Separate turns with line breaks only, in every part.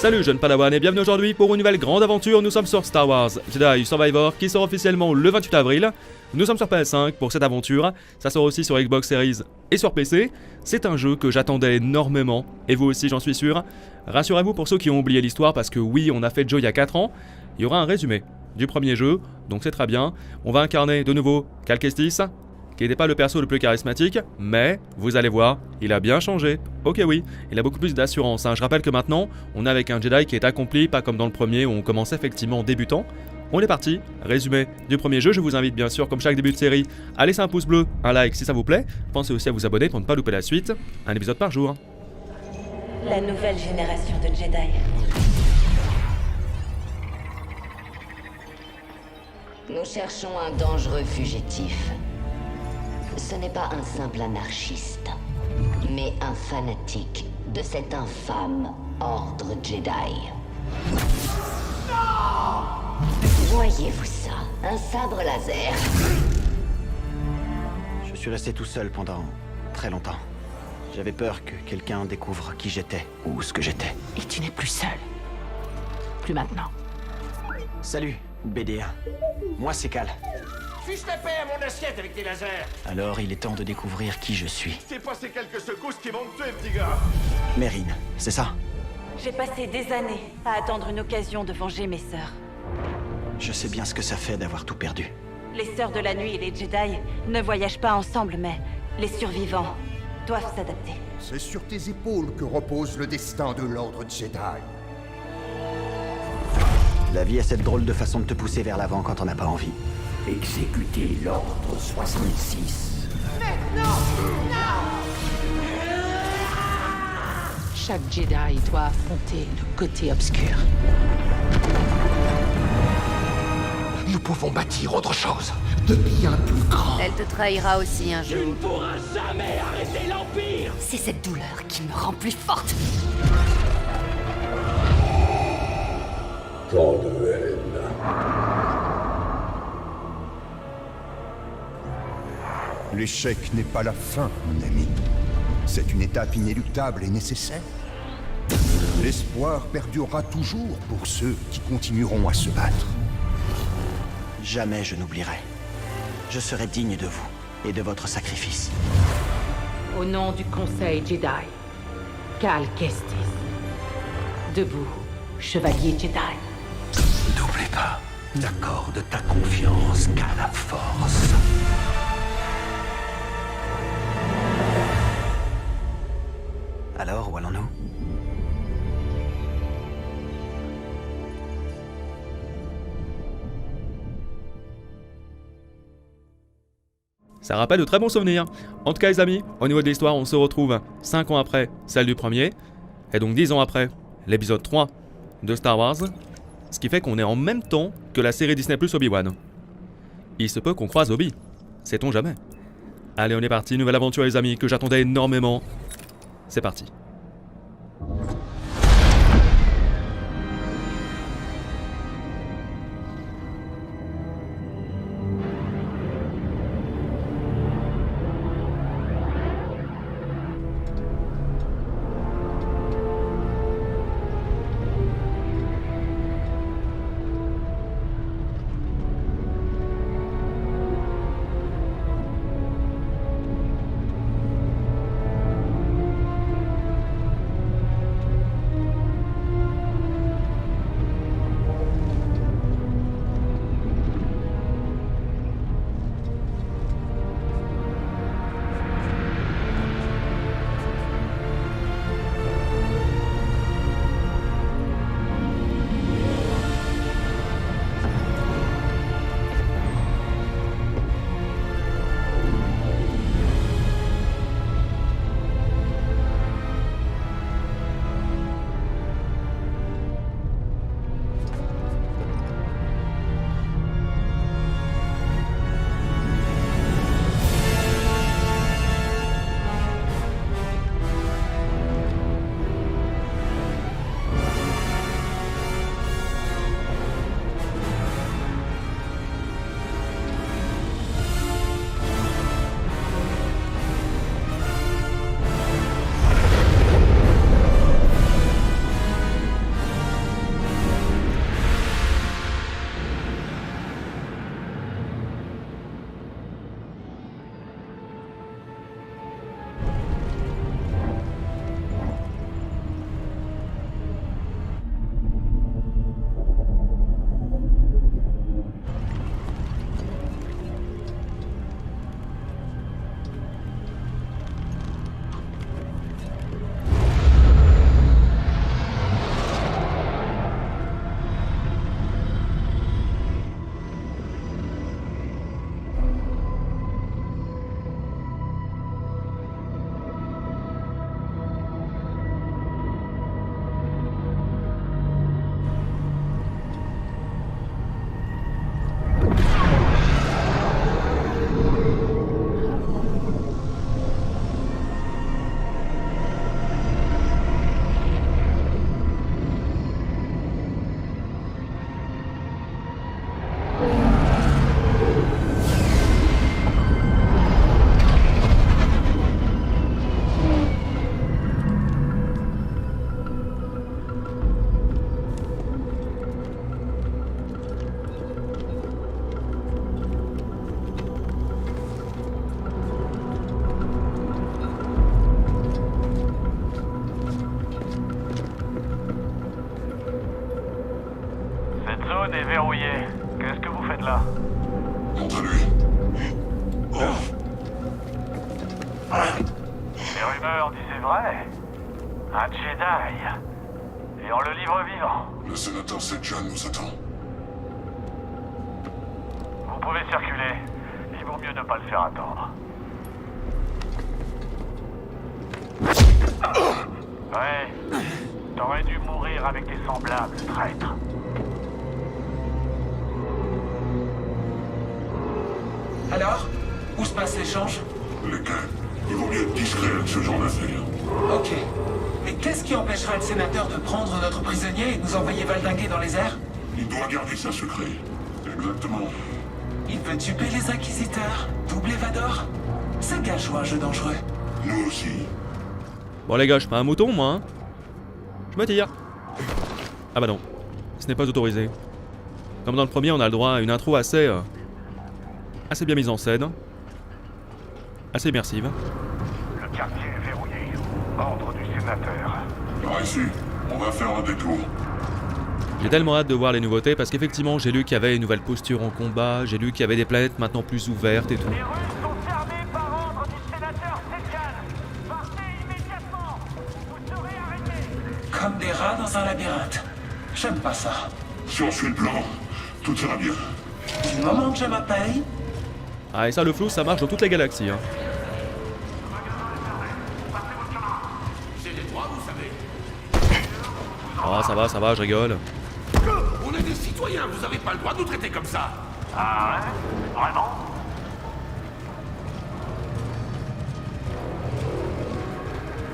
Salut jeunes Padawan et bienvenue aujourd'hui pour une nouvelle grande aventure. Nous sommes sur Star Wars Jedi Survivor qui sort officiellement le 28 avril. Nous sommes sur PS5 pour cette aventure, ça sort aussi sur Xbox Series et sur PC. C'est un jeu que j'attendais énormément, et vous aussi j'en suis sûr. Rassurez-vous pour ceux qui ont oublié l'histoire parce que oui, on a fait le jeu il y a 4 ans. Il y aura un résumé du premier jeu, donc c'est très bien. On va incarner de nouveau Cal Kestis, qui n'était pas le perso le plus charismatique, mais vous allez voir, il a bien changé. Ok oui, il a beaucoup plus d'assurance. Je rappelle que maintenant, on est avec un Jedi qui est accompli, pas comme dans le premier où on commençait effectivement en débutant. On est parti, résumé du premier jeu. Je vous invite bien sûr, comme chaque début de série, à laisser un pouce bleu, un like si ça vous plaît. Pensez aussi à vous abonner pour ne pas louper la suite. Un épisode par jour.
La nouvelle génération de Jedi.
Nous cherchons un dangereux fugitif. Ce n'est pas un simple anarchiste, mais un fanatique de cet infâme ordre Jedi. Voyez-vous ça? Un sabre laser?
Je suis resté tout seul pendant très longtemps. J'avais peur que quelqu'un découvre qui j'étais ou ce que j'étais.
Et tu n'es plus seul. Plus maintenant.
Salut, BD1. Moi, c'est Cal.
Fiche ta paix à mon assiette avec tes lasers.
Alors, il est temps de découvrir qui je suis.
T'es passé quelques secousses qui vont te tuer, petit gars.
Mérine, c'est ça?
J'ai passé des années à attendre une occasion de venger mes sœurs.
Je sais bien ce que ça fait d'avoir tout perdu.
Les sœurs de la nuit et les Jedi ne voyagent pas ensemble, mais les survivants doivent s'adapter.
C'est sur tes épaules que repose le destin de l'ordre Jedi.
La vie a cette drôle de façon de te pousser vers l'avant quand on n'a pas envie.
Exécutez l'ordre 66.
Chaque Jedi doit affronter le côté obscur.
Nous pouvons bâtir autre chose, de bien plus grand.
Elle te trahira aussi un jour.
Tu ne pourras jamais arrêter l'Empire.
C'est cette douleur qui me rend plus forte.
Tant de haine.
L'échec n'est pas la fin, mon ami. C'est une étape inéluctable et nécessaire. L'espoir perdurera toujours pour ceux qui continueront à se battre.
Jamais je n'oublierai. Je serai digne de vous et de votre sacrifice.
Au nom du Conseil Jedi, Cal Kestis. Debout, chevalier Jedi.
N'oublie pas, n'accorde ta confiance qu'à la force.
Alors, où allons-nous?
Ça rappelle de très bons souvenirs. En tout cas les amis, au niveau de l'histoire, on se retrouve 5 ans après celle du premier, et donc 10 ans après l'épisode 3 de Star Wars, ce qui fait qu'on est en même temps que la série Disney Plus Obi-Wan. Il se peut qu'on croise Obi, sait-on jamais. Allez, on est parti, nouvelle aventure les amis, que j'attendais énormément. C'est parti.
là.
Montre-lui.
Les rumeurs disaient vrai. Un Jedi. Et on le livre vivant.
Le sénateur Sejan nous attend.
Vous pouvez circuler. Il vaut mieux ne pas le faire attendre. Ouais. T'aurais dû mourir avec tes semblables, traître.
Alors? Où se passe l'échange?
Lesquels? Il vaut mieux être discret avec ce genre d'affaires.
Ok. Mais qu'est-ce qui empêchera le sénateur de prendre notre prisonnier et de nous envoyer valdinguer dans les airs?
Il doit garder ça secret. Exactement.
Il veut tuer les inquisiteurs, doubler Vador. Ça gâche un jeu dangereux.
Nous aussi.
Bon les gars, je suis pas un mouton moi. Hein. Je me tire. Ah bah non. Ce n'est pas autorisé. Comme dans le premier, on a le droit à une intro assez bien mise en scène. Assez immersive.
Le quartier est verrouillé. Ordre du sénateur.
Par ici, on va faire un détour.
J'ai tellement hâte de voir les nouveautés parce qu'effectivement j'ai lu qu'il y avait une nouvelle posture en combat, j'ai lu qu'il y avait des planètes maintenant plus ouvertes et tout.
Les Russes sont fermées par ordre du sénateur Sejan. Partez immédiatement. Vous serez arrêtés.
Comme des rats dans un labyrinthe. J'aime pas ça.
Si on suit le plan, tout ira bien.
Du moment que je me paye,
Ah et ça le flou ça marche dans toute la galaxie. Hein. Ah ça va, je rigole.
On est des citoyens, vous avez pas le droit de nous traiter comme ça.
Ah ouais? Vraiment?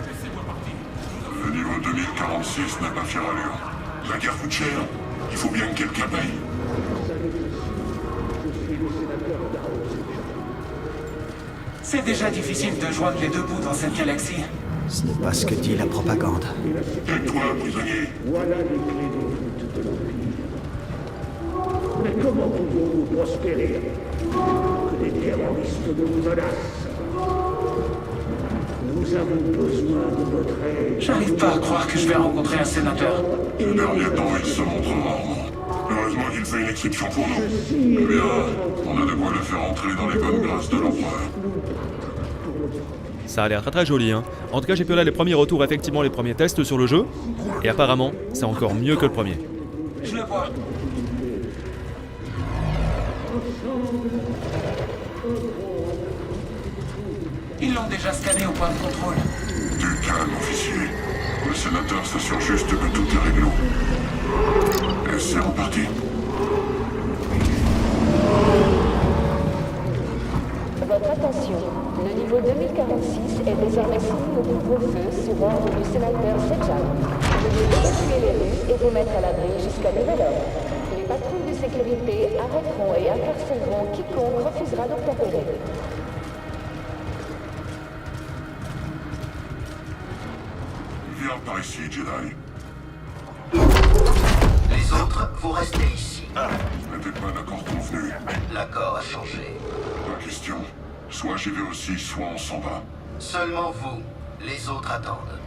Laissez-moi partir. Le niveau 2046 n'a pas fière allure. La guerre coûte cher. Il faut bien que quelqu'un paye.
c'est déjà difficile de joindre les deux bouts dans cette galaxie.
Ce n'est pas ce que dit la propagande.
Tais-toi, prisonnier.
Voilà les clés des voûtes de l'Empire. Mais comment pouvons-nous prospérer que des terroristes nous menacent? Nous avons besoin de votre aide.
J'arrive pas à croire que je vais rencontrer un sénateur.
Ces derniers temps, il se montre rarement. Heureusement qu'il fait une exception pour nous. Eh bien, on a de quoi le faire entrer dans les bonnes grâces de l'empereur.
Ça a l'air très joli hein. En tout cas j'ai pu là les premiers retours, effectivement les premiers tests sur le jeu. Et apparemment c'est encore mieux que le premier.
Je le vois. Ils l'ont déjà scanné au point de contrôle.
Du calme, officier. Le sénateur s'assure juste que tout est réglo. Et c'est reparti.
Votre attention, le niveau 2046 est désormais soumis au couvre-feu sur ordre du sénateur Sejan. Veuillez évacuer les rues et vous mettre à l'abri jusqu'à nouvel ordre. Les patrouilles de sécurité arrêteront et incarcéreront quiconque refusera d'obtempérer.
Viens par ici, Jedi.
Les autres, vous restez ici.
Ce n'était pas l'accord convenu.
L'accord a changé.
Pas question. Soit j'y vais aussi, soit on s'en va.
Seulement vous. Les autres attendent.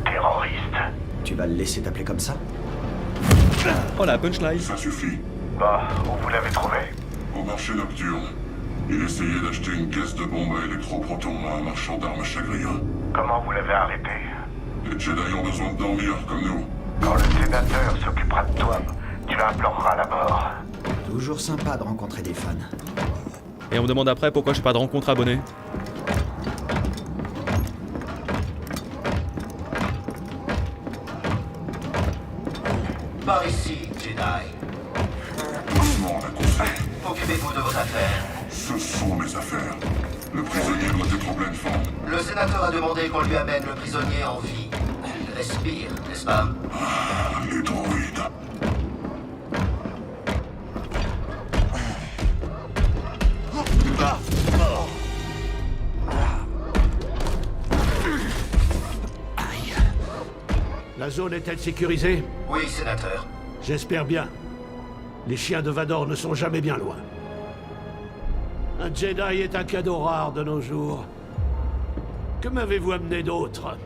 Terroriste.
Tu vas le laisser t'appeler comme ça?
Oh la punchline.
Ça suffit.
Bah, où vous l'avez trouvé?
Au marché nocturne, il essayait d'acheter une caisse de bombes à électroprotons à un marchand d'armes chagrin.
Comment vous l'avez arrêté?
Les Jedi ont besoin de dormir, comme nous.
Quand le sénateur s'occupera de toi, tu imploreras la mort.
Toujours sympa de rencontrer des fans.
Et on me demande après pourquoi j'ai pas de rencontre abonnée.
Par ici, Jedi.
Doucement, la conseille.
Occupez-vous de vos affaires.
Ce sont mes affaires. Le prisonnier doit être en pleine forme.
Le sénateur a demandé qu'on lui amène le prisonnier en vie. Il respire, n'est-ce pas?
Ah, les droïdes.
La zone est-elle sécurisée?
Oui, sénateur.
J'espère bien. Les chiens de Vador ne sont jamais bien loin. Un Jedi est un cadeau rare de nos jours. Que m'avez-vous amené d'autre?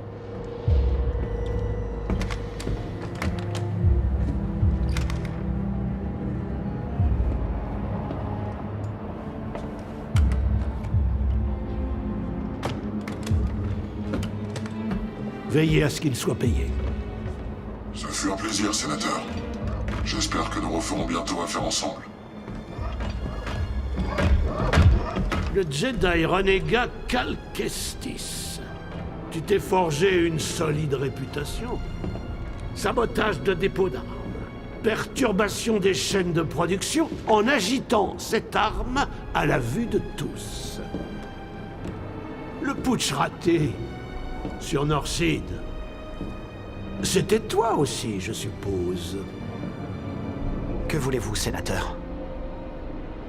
Veillez à ce qu'il soit payé.
Ce fut un plaisir, sénateur. J'espère que nous referons bientôt affaire ensemble.
Le Jedi renégat Cal Kestis. Tu t'es forgé une solide réputation. Sabotage de dépôt d'armes. Perturbation des chaînes de production en agitant cette arme à la vue de tous. Le putsch raté sur Norseed. C'était toi aussi, je suppose.
Que voulez-vous, sénateur?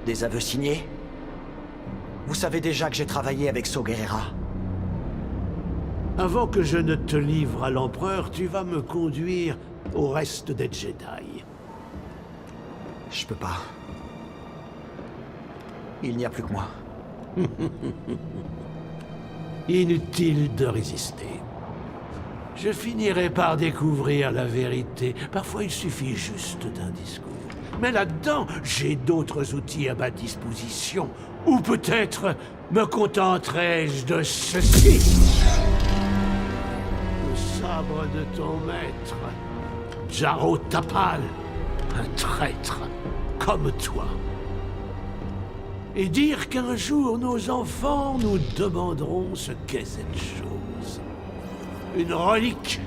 Des aveux signés? Vous savez déjà que j'ai travaillé avec Saw Gerrera.
Avant que je ne te livre à l'Empereur, tu vas me conduire au reste des Jedi.
Je peux pas. Il n'y a plus que moi.
Inutile de résister. Je finirai par découvrir la vérité. Parfois, il suffit juste d'un discours. Mais là-dedans, j'ai d'autres outils à ma disposition. Ou peut-être me contenterai-je de ceci. Le sabre de ton maître, Jaro Tapal, un traître comme toi. Et dire qu'un jour nos enfants nous demanderont ce qu'est cette chose. Une relique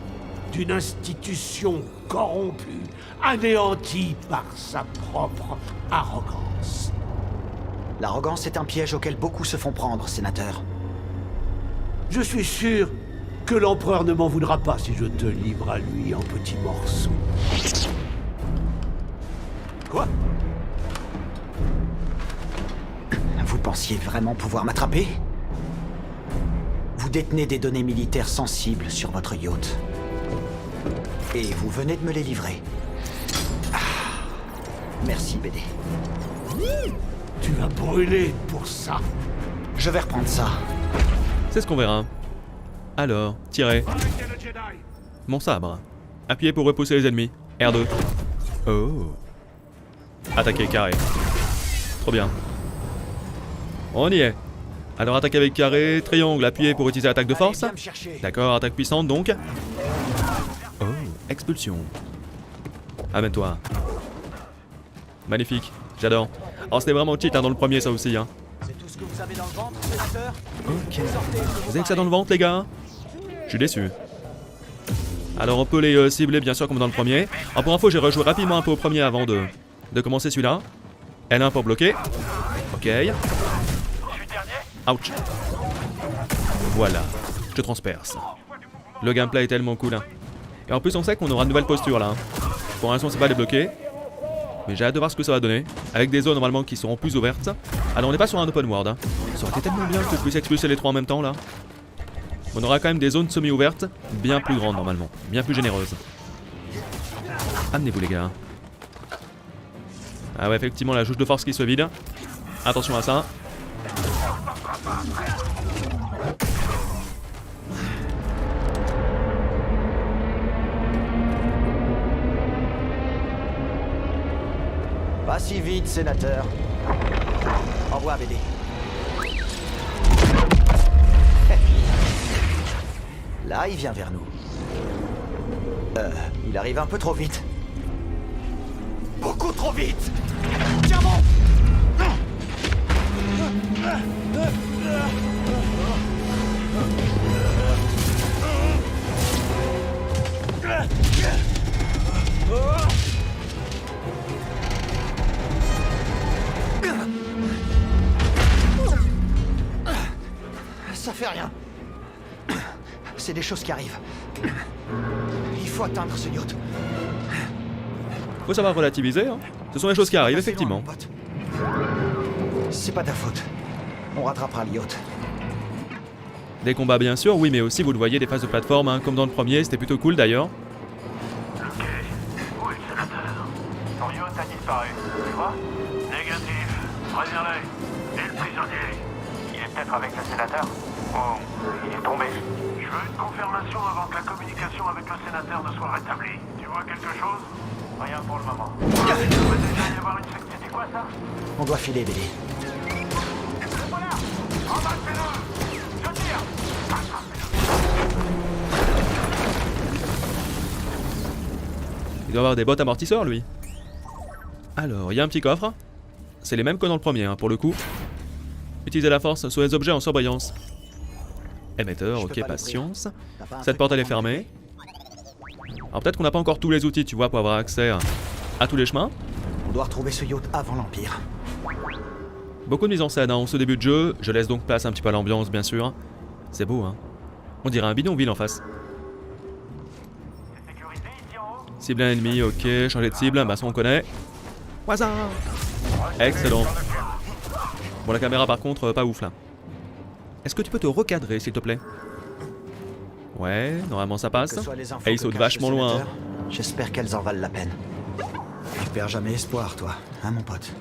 d'une institution corrompue, anéantie par sa propre arrogance.
L'arrogance est un piège auquel beaucoup se font prendre, sénateur.
Je suis sûr que l'Empereur ne m'en voudra pas si je te livre à lui en petits morceaux. Quoi?
Vous pensiez vraiment pouvoir m'attraper? Vous détenez des données militaires sensibles sur votre yacht. Et vous venez de me les livrer. Ah, merci, BD.
Tu vas brûler pour ça.
Je vais reprendre ça.
C'est ce qu'on verra. Alors, tirez. Mon sabre. Appuyez pour repousser les ennemis. R2. Oh. Attaquer carré. Trop bien. On y est. Alors attaque avec carré, triangle, appuyez pour utiliser l'attaque de force. D'accord, attaque puissante donc. Oh, expulsion. Amène-toi. Magnifique, j'adore. Alors c'était vraiment cheat hein, dans le premier ça aussi. Hein.
C'est tout ce que vous avez dans le ventre, sénateur?
Ok. Vous avez que ça dans le ventre les gars? Je suis déçu. Alors on peut les cibler bien sûr comme dans le premier. Alors pour info j'ai rejoué rapidement un peu au premier avant de commencer celui-là. L1 pour bloquer. Ok. Ouch. Voilà, je te transperce. Le gameplay est tellement cool. Hein. Et en plus on sait qu'on aura une nouvelle posture là. Hein. Pour l'instant c'est pas débloqué. Mais j'ai hâte de voir ce que ça va donner. Avec des zones normalement qui seront plus ouvertes. Alors on n'est pas sur un open world. Hein. Ça aurait été tellement bien que je puisse expulser les trois en même temps là. On aura quand même des zones semi-ouvertes. Bien plus grandes normalement. Bien plus généreuses. Amenez-vous les gars. Ah ouais effectivement la jauge de force qui se vide. Attention à ça.
Pas si vite, sénateur. Au revoir, BD. Là, il vient vers nous. Il arrive un peu trop vite. Beaucoup trop vite. Tiens bon. Ça fait rien. C'est des choses qui arrivent. Il faut atteindre ce yacht.
Faut savoir relativiser, hein. Ce sont les choses qui arrivent, effectivement.
C'est pas ta faute. On rattrapera le yacht.
Des combats bien sûr, oui, mais aussi vous le voyez, des phases de plateforme, hein, comme dans le premier, c'était plutôt cool d'ailleurs.
Ok. Où est le sénateur? Son yacht a disparu. Tu vois? Négatif. Préviens-le. Et le prisonnier? Il est peut-être avec le sénateur? Oh, il est tombé. Je veux une confirmation avant que la communication avec le sénateur ne soit rétablie. Tu vois quelque chose? Rien pour le moment. Il devrait déjà y avoir une secte. C'était quoi ça?
On doit filer, BD.
Voilà! Embrassez-le! Je tire!
Il doit avoir des bottes amortisseurs, lui. Alors, il y a un petit coffre. C'est les mêmes que dans le premier, hein, pour le coup. Utilisez la force sur les objets en surbrillance. Émetteur, ok, patience. Cette porte, elle est fermée. Alors peut-être qu'on n'a pas encore tous les outils, tu vois, pour avoir accès à tous les chemins.
On doit retrouver ce yacht avant l'Empire.
Beaucoup de mise en scène en ce début de jeu. Je laisse donc place un petit peu à l'ambiance, bien sûr. C'est beau, hein. On dirait un bidonville en face. Cible un ennemi, ok. Changer de cible, bah ça on connaît. Waza. Excellent. Bon, la caméra par contre, pas ouf là. Est-ce que tu peux te recadrer, s'il te plaît? Ouais, normalement ça passe. Et il saute vachement loin. Hein.
J'espère qu'elles en valent la peine. Tu perds jamais espoir, toi, hein, mon pote?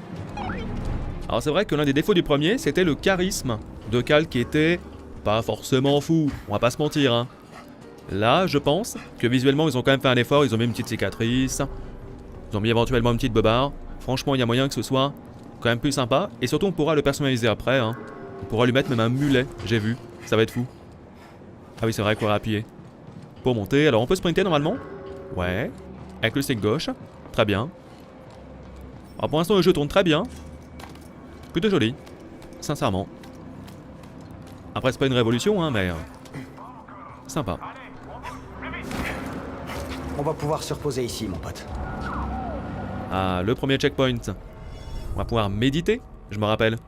Alors c'est vrai que l'un des défauts du premier, c'était le charisme de Cal qui était pas forcément fou, on va pas se mentir. Hein. Là, je pense que visuellement, ils ont quand même fait un effort, ils ont mis une petite cicatrice, ils ont mis éventuellement une petite beubare. Franchement, il y a moyen que ce soit quand même plus sympa. Et surtout, on pourra le personnaliser après. Hein. On pourra lui mettre même un mulet, j'ai vu. Ça va être fou. Ah oui, c'est vrai qu'on va appuyer pour monter. Alors, on peut sprinter normalement. Ouais. Avec le stick gauche. Très bien. Alors, pour l'instant, le jeu tourne très bien. Plutôt joli. Sincèrement. Après, c'est pas une révolution, hein, mais... sympa.
On va pouvoir se reposer ici, mon pote.
Ah, le premier checkpoint. On va pouvoir méditer, je me rappelle.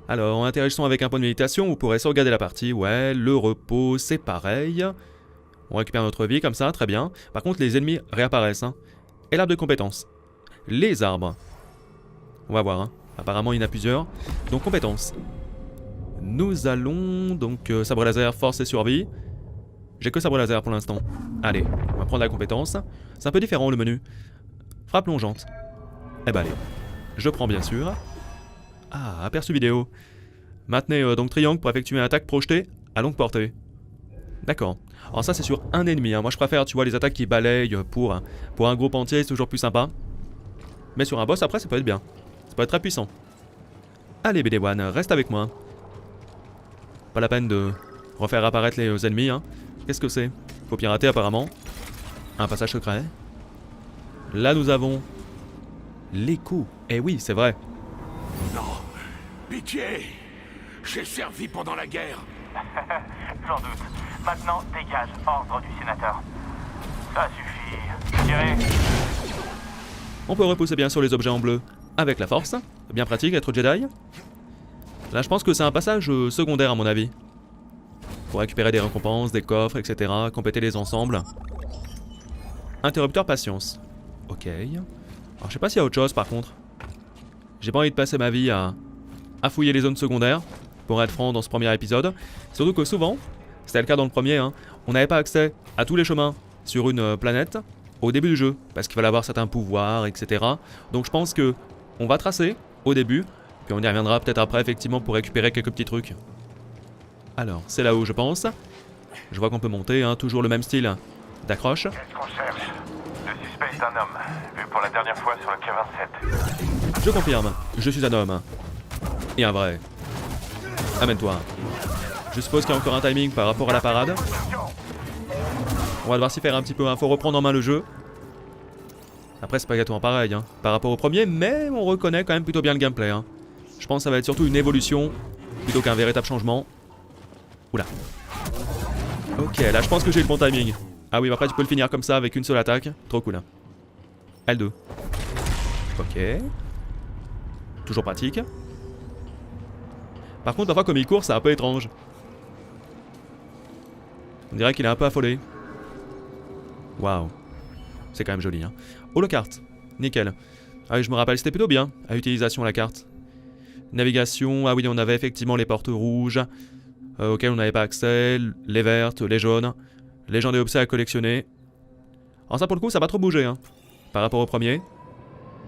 Alors, en interagissant avec un point de méditation, vous pourrez sauvegarder la partie. Ouais, le repos, c'est pareil. On récupère notre vie comme ça, très bien. Par contre, les ennemis réapparaissent. Hein. Et l'arbre de compétences. Les arbres. On va voir. Hein. Apparemment, il y en a plusieurs. Donc, compétences. Nous allons... donc, sabre laser, force et survie. J'ai que sabre laser pour l'instant. Allez, on va prendre la compétence. C'est un peu différent le menu. Frappe plongeante. Eh ben allez. Je prends bien sûr. Ah, aperçu vidéo. Maintenez donc triangle pour effectuer une attaque projetée à longue portée. D'accord. Alors ça c'est sur un ennemi. Hein. Moi je préfère, tu vois, les attaques qui balayent pour un groupe entier, c'est toujours plus sympa. Mais sur un boss après ça peut être bien. Ça peut être très puissant. Allez BD1, reste avec moi. Pas la peine de refaire apparaître les ennemis. Hein. Qu'est-ce que c'est? Faut pirater apparemment. Un passage secret. Là nous avons l'écho. Eh oui, c'est vrai.
Non, pitié. J'ai servi pendant la guerre.
J'en doute. Maintenant, dégage, ordre du sénateur. Ça suffit. Tirez.
On peut repousser bien sûr les objets en bleu avec la force. Bien pratique être Jedi. Là je pense que c'est un passage secondaire à mon avis. Pour récupérer des récompenses, des coffres, etc. Compléter les ensembles. Interrupteur patience. Ok. Alors je sais pas s'il y a autre chose par contre. J'ai pas envie de passer ma vie à fouiller les zones secondaires. Pour être franc dans ce premier épisode. Surtout que souvent, c'était le cas dans le premier, hein, on n'avait pas accès à tous les chemins sur une planète au début du jeu. Parce qu'il fallait avoir certains pouvoirs, etc. Donc je pense que on va tracer au début. Puis on y reviendra peut-être après effectivement pour récupérer quelques petits trucs. Alors, c'est là-haut je pense. Je vois qu'on peut monter, hein, toujours le même style d'accroche.
Qu'est-ce qu'on cherche? Le suspect est un homme, vu pour la dernière fois sur le K27.
Je confirme, je suis un homme. Et un vrai. Amène-toi. Je suppose qu'il y a encore un timing par rapport à la parade. On va devoir s'y faire un petit peu, hein. Faut reprendre en main le jeu. Après c'est pas exactement pareil hein, par rapport au premier, mais on reconnaît quand même plutôt bien le gameplay. Hein. Je pense que ça va être surtout une évolution, plutôt qu'un véritable changement. Oula. Ok, là je pense que j'ai le bon timing. Ah oui, mais après tu peux le finir comme ça avec une seule attaque. Trop cool. Hein. L2. Ok. Toujours pratique. Par contre, parfois comme il court, c'est un peu étrange. On dirait qu'il est un peu affolé. Waouh. C'est quand même joli. Hein. Holocarte. Nickel. Ah oui, je me rappelle, c'était plutôt bien à utilisation la carte. Navigation. Ah oui, on avait effectivement les portes rouges auxquelles on n'avait pas accès. Les vertes, les jaunes. Les gens des objets à collectionner. Alors ça pour le coup, ça va trop bouger hein, par rapport au premier.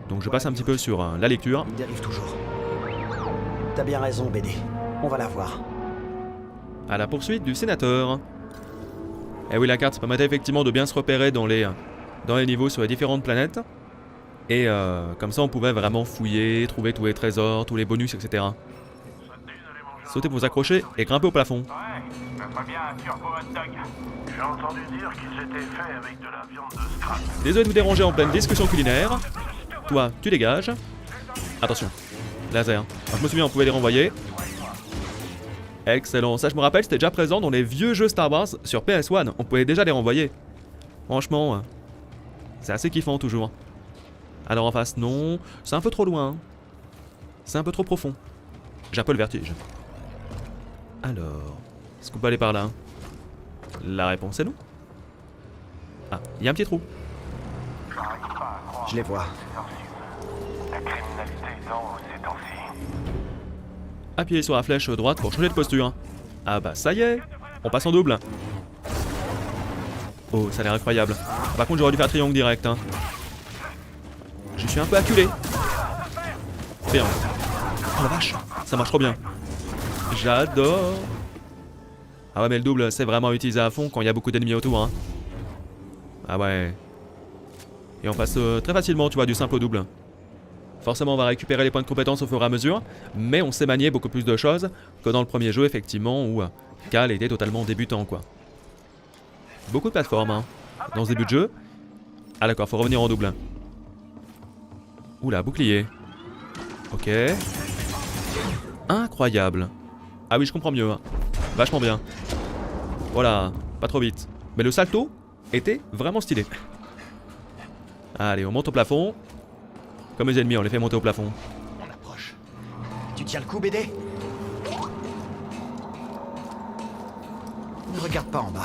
Donc je passe un petit peu sur la lecture.
Il dérive toujours. T'as bien raison, BD. On va la voir.
À la poursuite du sénateur. Et oui, la carte permettait effectivement de bien se repérer dans les niveaux sur les différentes planètes. Et comme ça, on pouvait vraiment fouiller, trouver tous les trésors, tous les bonus, etc. Sautez pour vous accrocher et grimper au plafond.
Ouais, Ça serait bien un turbo hot dog. J'ai entendu dire qu'ils étaient faits avec de la viande de scrap.
Désolé de vous déranger en pleine discussion culinaire. Toi, tu dégages. Attention. Laser. Alors, je me souviens, on pouvait les renvoyer. Excellent. Ça, je me rappelle, c'était déjà présent dans les vieux jeux Star Wars sur PS1. On pouvait déjà les renvoyer. Franchement, c'est assez kiffant toujours. Alors en face, non. C'est un peu trop loin. C'est un peu trop profond. J'ai un peu le vertige. Alors, est-ce qu'on peut aller par là? La réponse est non. Ah, il y a un petit trou.
Je les vois.
La criminalité est en hausse ces temps-ci.
Appuyez sur la flèche droite pour changer de posture. Ah bah ça y est, on passe en double. Oh, ça a l'air incroyable. Par contre, j'aurais dû faire triangle direct. Hein. Je suis un peu acculé. Triangle. Oh la vache, ça marche trop bien. J'adore. Ah ouais, mais le double, c'est vraiment utilisé à fond quand il y a beaucoup d'ennemis autour. Hein. Ah ouais. Et on passe très facilement, tu vois, du simple au double. Forcément, on va récupérer les points de compétence au fur et à mesure, mais on sait manier beaucoup plus de choses que dans le premier jeu, effectivement, où Cal était totalement débutant, quoi. Beaucoup de plateformes, hein, dans ce début de jeu. Ah d'accord, faut revenir en double. Oula, bouclier. Ok. Incroyable. Ah oui, je comprends mieux. Hein. Vachement bien. Voilà, pas trop vite. Mais le salto était vraiment stylé. Allez, on monte au plafond. Comme les ennemis, on les fait monter au plafond.
On approche. Tu tiens le coup, BD? Ne regarde pas en bas.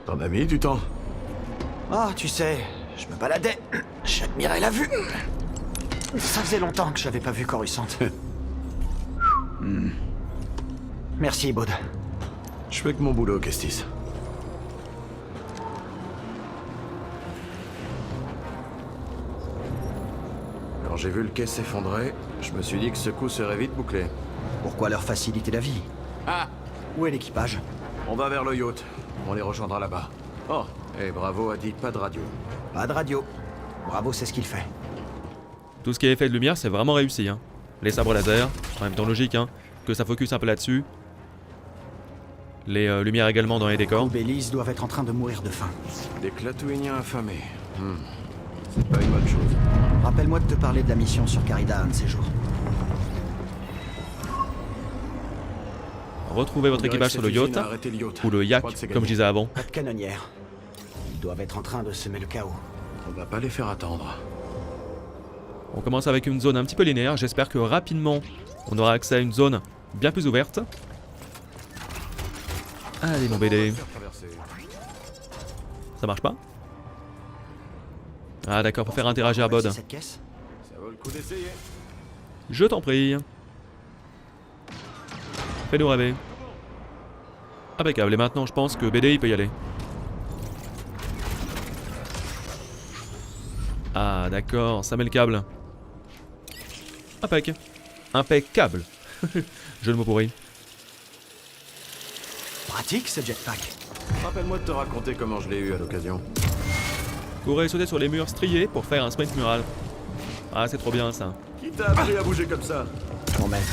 T'en as mis du temps?
Ah, tu sais, je me baladais. J'admirais la vue. Ça faisait longtemps que j'avais pas vu Coruscant. Merci, Baud.
Je fais que mon boulot, Kestis. Quand j'ai vu le quai s'effondrer, je me suis dit que ce coup serait vite bouclé.
Pourquoi leur faciliter la vie?
Ah!
Où est l'équipage?
On va vers le yacht. On les rejoindra là-bas. Oh, et Bravo a dit pas de radio.
Pas de radio. Bravo, c'est ce qu'il fait.
Tout ce qui est effet de lumière, c'est vraiment réussi. Hein. Les sabres laser, en même temps logique, hein, que ça focus un peu là-dessus. Les lumières également dans les décors.
Belize doivent être en train de mourir de faim.
Des Klatooiniens affamés. C'est pas une bonne chose.
Rappelle-moi de te parler de la mission sur Carida un de ces jours.
Retrouvez votre équipage sur le yacht, ou le yak, comme je disais avant.
Pas de canonnière. Ils doivent être en train de semer le chaos.
On va pas les faire attendre.
On commence avec une zone un petit peu linéaire, j'espère que rapidement on aura accès à une zone bien plus ouverte. Allez mon BD. Ça marche pas? Ah d'accord, pour faire interagir Bod.
Cette caisse ?
Ça vaut le coup d'essayer.
Je t'en prie. Fais-nous rêver. Impeccable, et maintenant je pense que BD il peut y aller. Ah d'accord, ça met le câble. Impec. Impeccable. Je le mot pourri.
Pratique ce jetpack.
Rappelle-moi de te raconter comment je l'ai eu à l'occasion.
Courir et sauter sur les murs striés pour faire un sprint mural. Ah c'est trop bien ça.
Qui t'a appris à bouger comme ça?
Mon maître.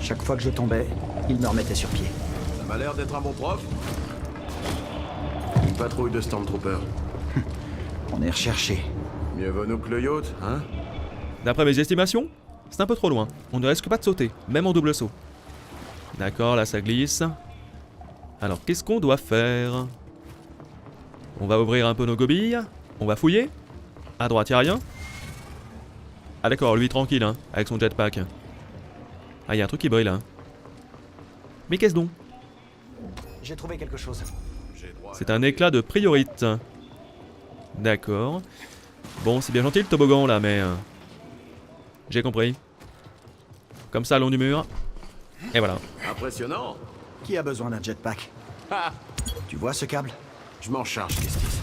Chaque fois que je tombais, il me remettait sur pied.
Ça m'a l'air d'être un bon prof. Une patrouille de Stormtroopers.
On est recherché.
Mieux vaut nous que le yacht, hein?
D'après mes estimations, c'est un peu trop loin. On ne risque pas de sauter, même en double saut. D'accord, là ça glisse. Alors qu'est-ce qu'on doit faire? On va ouvrir un peu nos gobilles. On va fouiller. À droite, y'a rien. Ah d'accord, lui tranquille, hein, avec son jetpack. Ah, y'a un truc qui brille là. Mais qu'est-ce donc?
J'ai trouvé quelque chose.
C'est un éclat de priorite. D'accord. Bon, c'est bien gentil le toboggan là, mais... J'ai compris. Comme ça, long du mur. Et voilà.
Impressionnant.
Qui a besoin d'un jetpack? Tu vois ce câble?
Je m'en charge, Kestis.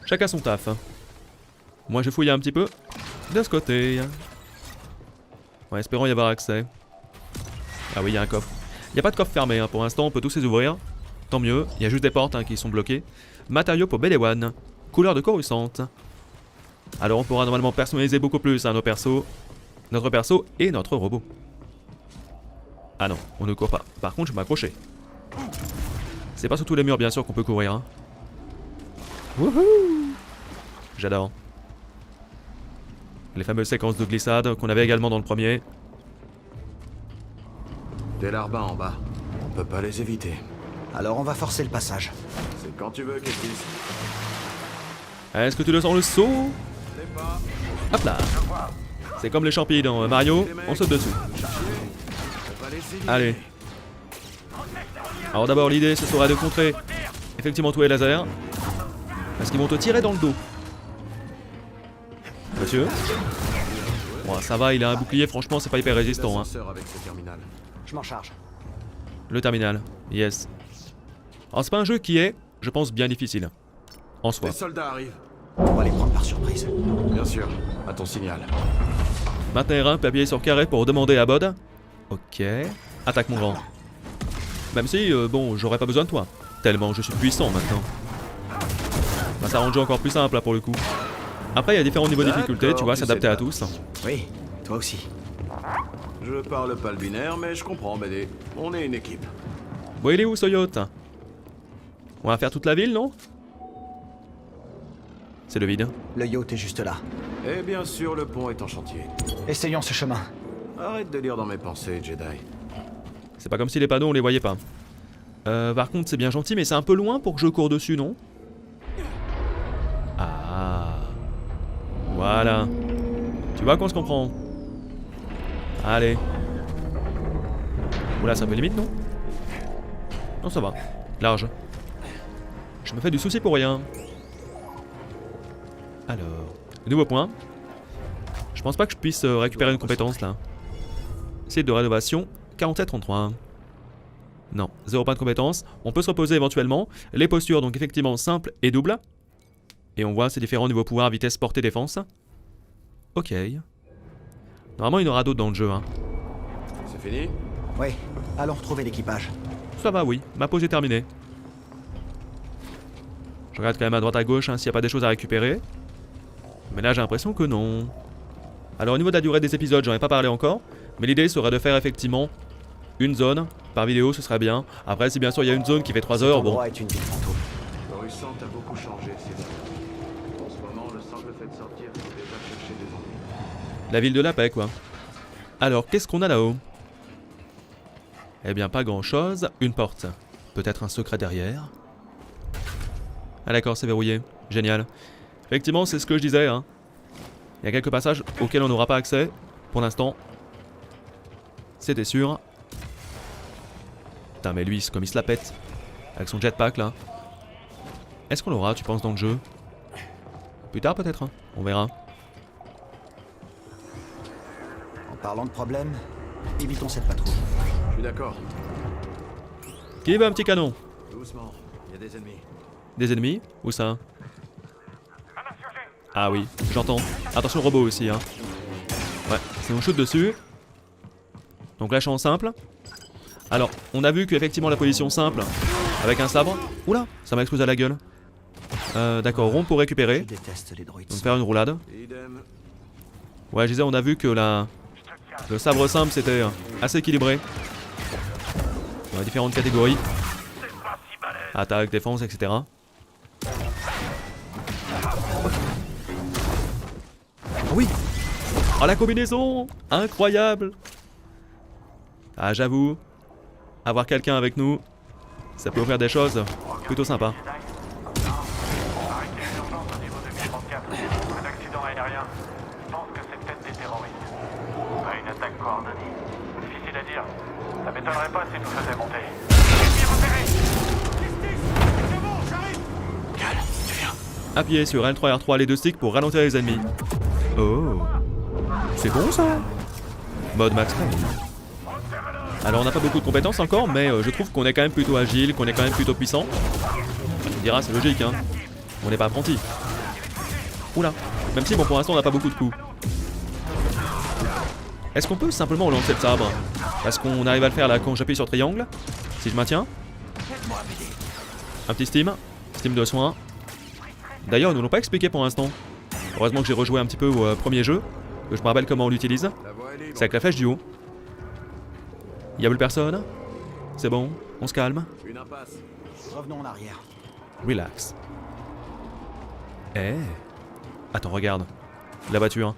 Chacun son taf. Moi, j'ai fouillé un petit peu de ce côté. Ouais, espérons y avoir accès. Ah oui, il y a un coffre. Il n'y a pas de coffre fermé, hein. Pour l'instant, on peut tous les ouvrir. Tant mieux, il y a juste des portes qui sont bloquées. Matériaux pour Belewan. Couleur de Coruscant. Alors, on pourra normalement personnaliser beaucoup plus nos persos. Notre perso et notre robot. Ah non, on ne court pas. Par contre, je vais m'accrocher. C'est pas sur tous les murs, bien sûr, qu'on peut courir. Hein. Wouhou! J'adore. Les fameuses séquences de glissade qu'on avait également dans le premier.
Des larbins en bas. On peut pas les éviter.
Alors on va forcer le passage.
C'est quand tu veux, Kestis.
Est-ce que tu le sens le saut? Hop là. C'est comme les champignons dans Mario, on saute dessus. Allez. Alors d'abord l'idée ce serait de contrer effectivement tous les lasers. Parce qu'ils vont te tirer dans le dos. Monsieur. Bon ça va, il a un bouclier, franchement c'est pas hyper résistant. Hein.
Je m'en charge.
Le terminal, yes. Alors c'est pas un jeu qui est, je pense, bien difficile. En soi.
Les soldats arrivent.
On va les prendre par surprise.
Bien sûr, à ton signal.
Maintenir un, puis appuyer sur carré pour demander à Bod. Ok. Attaque mon grand. Même si, bon, j'aurais pas besoin de toi. Tellement je suis puissant maintenant. Bah, ça rend le jeu encore plus simple là pour le coup. Après, il y a différents niveaux de difficulté, tu vois, s'adapter à tous.
Oui, toi aussi.
Je parle pas le binaire, mais je comprends, BD. On est une équipe.
Bon, il est où ce yacht? On va faire toute la ville, non? C'est le vide.
Le yacht est juste là.
Et bien sûr, le pont est en chantier.
Essayons ce chemin.
Arrête de lire dans mes pensées, Jedi.
C'est pas comme si les panneaux on les voyait pas. Par contre, c'est bien gentil, mais c'est un peu loin pour que je cours dessus, non? Ah. Voilà. Tu vois qu'on se comprend. Allez. Oula, c'est un peu limite, non? Non, ça va. Large. Je me fais du souci pour rien. Alors, nouveau point. Je pense pas que je puisse récupérer une compétence là. Site de rénovation 4733. Non, 0 point de compétence. On peut se reposer éventuellement. Les postures, donc effectivement simple et double. Et on voit ces différents niveaux pouvoir, vitesse, portée, défense. Ok. Normalement, il y en aura d'autres dans le jeu. Hein.
C'est fini?
Oui, allons retrouver l'équipage.
Ça va, oui. Ma pause est terminée. Je regarde quand même à droite à gauche s'il n'y a pas des choses à récupérer. Mais là, j'ai l'impression que non. Alors, au niveau de la durée des épisodes, j'en ai pas parlé encore. Mais l'idée serait de faire effectivement une zone par vidéo, ce serait bien. Après, si bien sûr il y a une zone qui fait 3 heures, bon.
Est une ville fantôme.
Coruscant a beaucoup changé ces années. En ce moment, le simple fait de sortir, c'est déjà chercher des ennuis.
La ville de la paix, quoi. Alors, qu'est-ce qu'on a là-haut? Eh bien, pas grand-chose. Une porte. Peut-être un secret derrière. Ah d'accord, c'est verrouillé. Génial. Effectivement, c'est ce que je disais, hein. Il y a quelques passages auxquels on n'aura pas accès, pour l'instant. C'était sûr. Putain, mais lui, comme il se la pète. Avec son jetpack, là. Est-ce qu'on l'aura, tu penses, dans le jeu? Plus tard, peut-être, hein. On verra.
En parlant de problème, évitons cette patrouille.
Je suis d'accord.
Qui veut un petit canon?
Doucement, il y a des ennemis.
Des ennemis? Où ça? Ah oui, j'entends. Attention le robot aussi, hein. Ouais, c'est on shoot dessus. Donc là je suis en simple. Alors, on a vu qu'effectivement la position simple, avec un sabre... Oula, ça m'a explosé à la gueule. D'accord, rond pour récupérer.
Je déteste les droïdes.
Donc faire une roulade.
Idem.
Ouais, je disais, on a vu que le sabre simple c'était assez équilibré. On a différentes catégories. Attaque, défense, etc. Oui. Oh la combinaison! Incroyable! Ah j'avoue, avoir quelqu'un avec nous, ça peut offrir des choses plutôt sympas.
Arrêtez l'urgence au niveau 2034. Un accident aérien. Je pense que c'est peut-être des terroristes. Pas une attaque coordonnée. Difficile à dire. Ça m'étonnerait pas si tout faisait monter. Ennemi repéré! C'est bon, j'arrive!
Cal, tu viens.
Appuyez sur L3 et R3 les deux sticks pour ralentir les ennemis. Oh, c'est bon ça? Mode max Payne. Alors on n'a pas beaucoup de compétences encore, mais je trouve qu'on est quand même plutôt agile, qu'on est quand même plutôt puissant. Tu me diras, c'est logique, hein. On n'est pas apprenti. Oula. Même si, bon, pour l'instant, on n'a pas beaucoup de coups. Est-ce qu'on peut simplement relancer le sabre? Parce qu'on arrive à le faire là quand j'appuie sur triangle. Si je maintiens. Un petit steam. Steam de soins. D'ailleurs, ils ne nous l'ont pas expliqué pour l'instant. Heureusement que j'ai rejoué un petit peu au premier jeu. Que je me rappelle comment on l'utilise. C'est avec la flèche du haut. Y'a plus personne? C'est bon, on se calme.
Une impasse.
Revenons en arrière.
Relax. Eh. Attends, regarde. La voiture.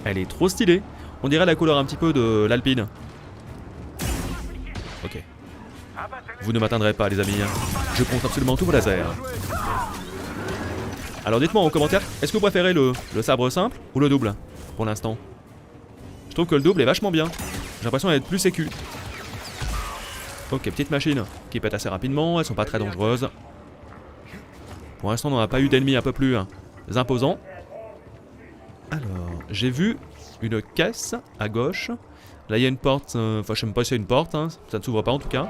Elle est trop stylée. On dirait la couleur un petit peu de l'Alpine. Ok. Vous ne m'atteindrez pas, les amis. Je compte absolument tous vos lasers. Alors dites-moi en commentaire, est-ce que vous préférez le sabre simple ou le double pour l'instant? Je trouve que le double est vachement bien. J'ai l'impression d'être plus sécu. Ok, petite machine qui pète assez rapidement, elles sont pas très dangereuses. Pour l'instant, on n'a pas eu d'ennemis un peu plus imposants. Alors, j'ai vu une caisse à gauche. Là, il y a une porte, enfin, je sais même pas si c'est une porte, hein. Ça ne s'ouvre pas en tout cas.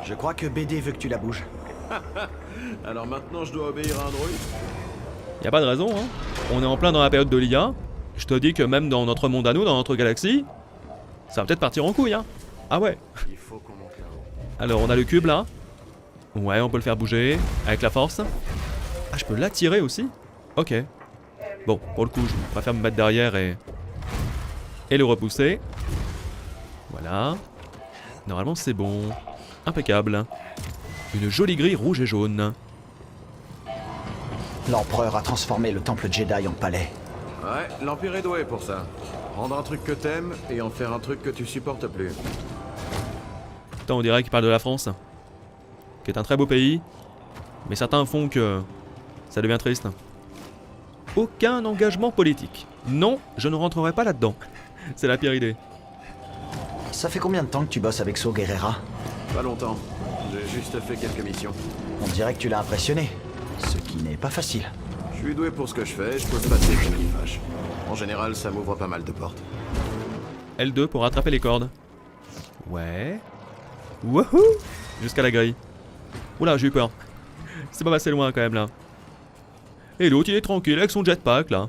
Je crois que BD veut que tu la bouges.
Alors maintenant, je dois obéir à un droïde?
Y a pas de raison, hein. On est en plein dans la période de l'IA. Je te dis que même dans notre monde à nous, dans notre galaxie, ça va peut-être partir en couille, hein. Ah ouais.
Il faut qu'on monte là-haut.
Alors, on a le cube là. Ouais, on peut le faire bouger avec la force. Ah, je peux l'attirer aussi? Ok. Bon, pour le coup, je préfère me mettre derrière et le repousser. Voilà. Normalement, c'est bon. Impeccable. Une jolie grille rouge et jaune.
L'empereur a transformé le temple Jedi en palais.
Ouais, l'Empire est doué pour ça. Prendre un truc que t'aimes et en faire un truc que tu supportes plus.
Putain, on dirait qu'il parle de la France. Qui est un très beau pays. Mais certains font que ça devient triste. Aucun engagement politique. Non, je ne rentrerai pas là-dedans. C'est la pire idée.
Ça fait combien de temps que tu bosses avec Saw Gerrera?
Pas longtemps. J'ai juste fait quelques missions.
On dirait que tu l'as impressionné. Ce qui n'est pas facile.
Je suis doué pour ce que je fais, je pose pas de questions qui fâchent. En général, ça m'ouvre pas mal de portes.
L2 pour rattraper les cordes. Ouais. Wouhou! Jusqu'à la grille. Oula, j'ai eu peur. C'est pas passé loin quand même là. Et l'autre il est tranquille avec son jetpack là.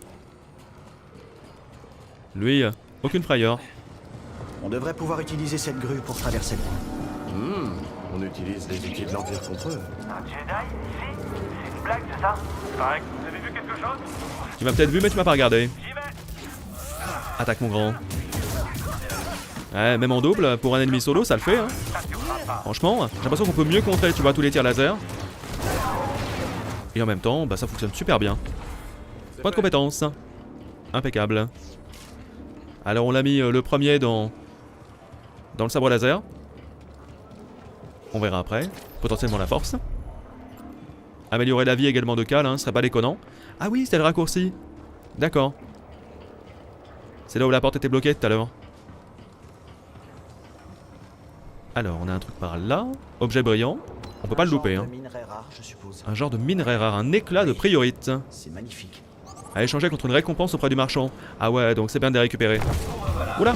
Lui, aucune frayeur.
On devrait pouvoir utiliser cette grue pour traverser le pont.
On utilise les outils de l'Empire contre eux.
Un Jedi ici? C'est une blague, c'est ça? Pareil, vous avez vu quelque chose?
Tu m'as peut-être vu mais tu m'as pas regardé. Attaque mon grand. Ouais, même en double, pour un ennemi solo, ça le fait hein. Franchement, j'ai l'impression qu'on peut mieux contrer, tu vois, tous les tirs laser. Et en même temps, bah ça fonctionne super bien. Point de compétence. Impeccable. Alors on l'a mis le premier dans le sabre laser. On verra après. Potentiellement la force. Améliorer la vie également de Cal, hein, ce serait pas déconnant. Ah oui, c'était le raccourci. D'accord. C'est là où la porte était bloquée tout à l'heure. Alors, on a un truc par là. Objet brillant. On peut pas le louper. Hein. Un genre de minerai rare, un éclat de priorite.
C'est magnifique.
À échanger contre une récompense auprès du marchand. Ah ouais, donc c'est bien de les récupérer. Oula!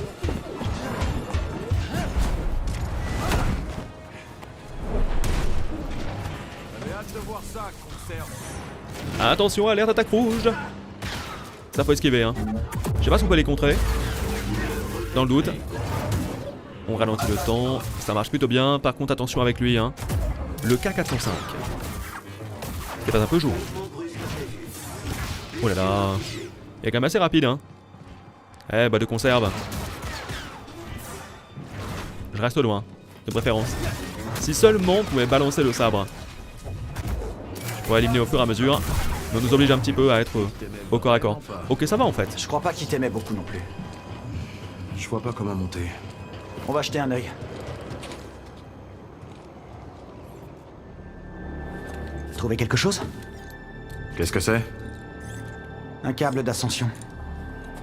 Attention, alerte attaque rouge! Ça faut esquiver, hein. Je sais pas si on peut les contrer. Dans le doute. On ralentit le temps. Ça marche plutôt bien. Par contre, attention avec lui, hein. Le K405. C'est pas un peu jour. Oh là là. Il est quand même assez rapide, hein. Eh bah de conserve. Je reste loin, de préférence. Si seulement on pouvait balancer le sabre. Je pourrais éliminer au fur et à mesure. Mais on nous oblige un petit peu à être au corps à corps. Ok, ça va en fait.
Je crois pas qu'il t'aimait beaucoup non plus.
Je vois pas comment monter.
On va jeter un œil. Trouvé quelque chose?
Qu'est-ce que c'est?
Un câble d'ascension.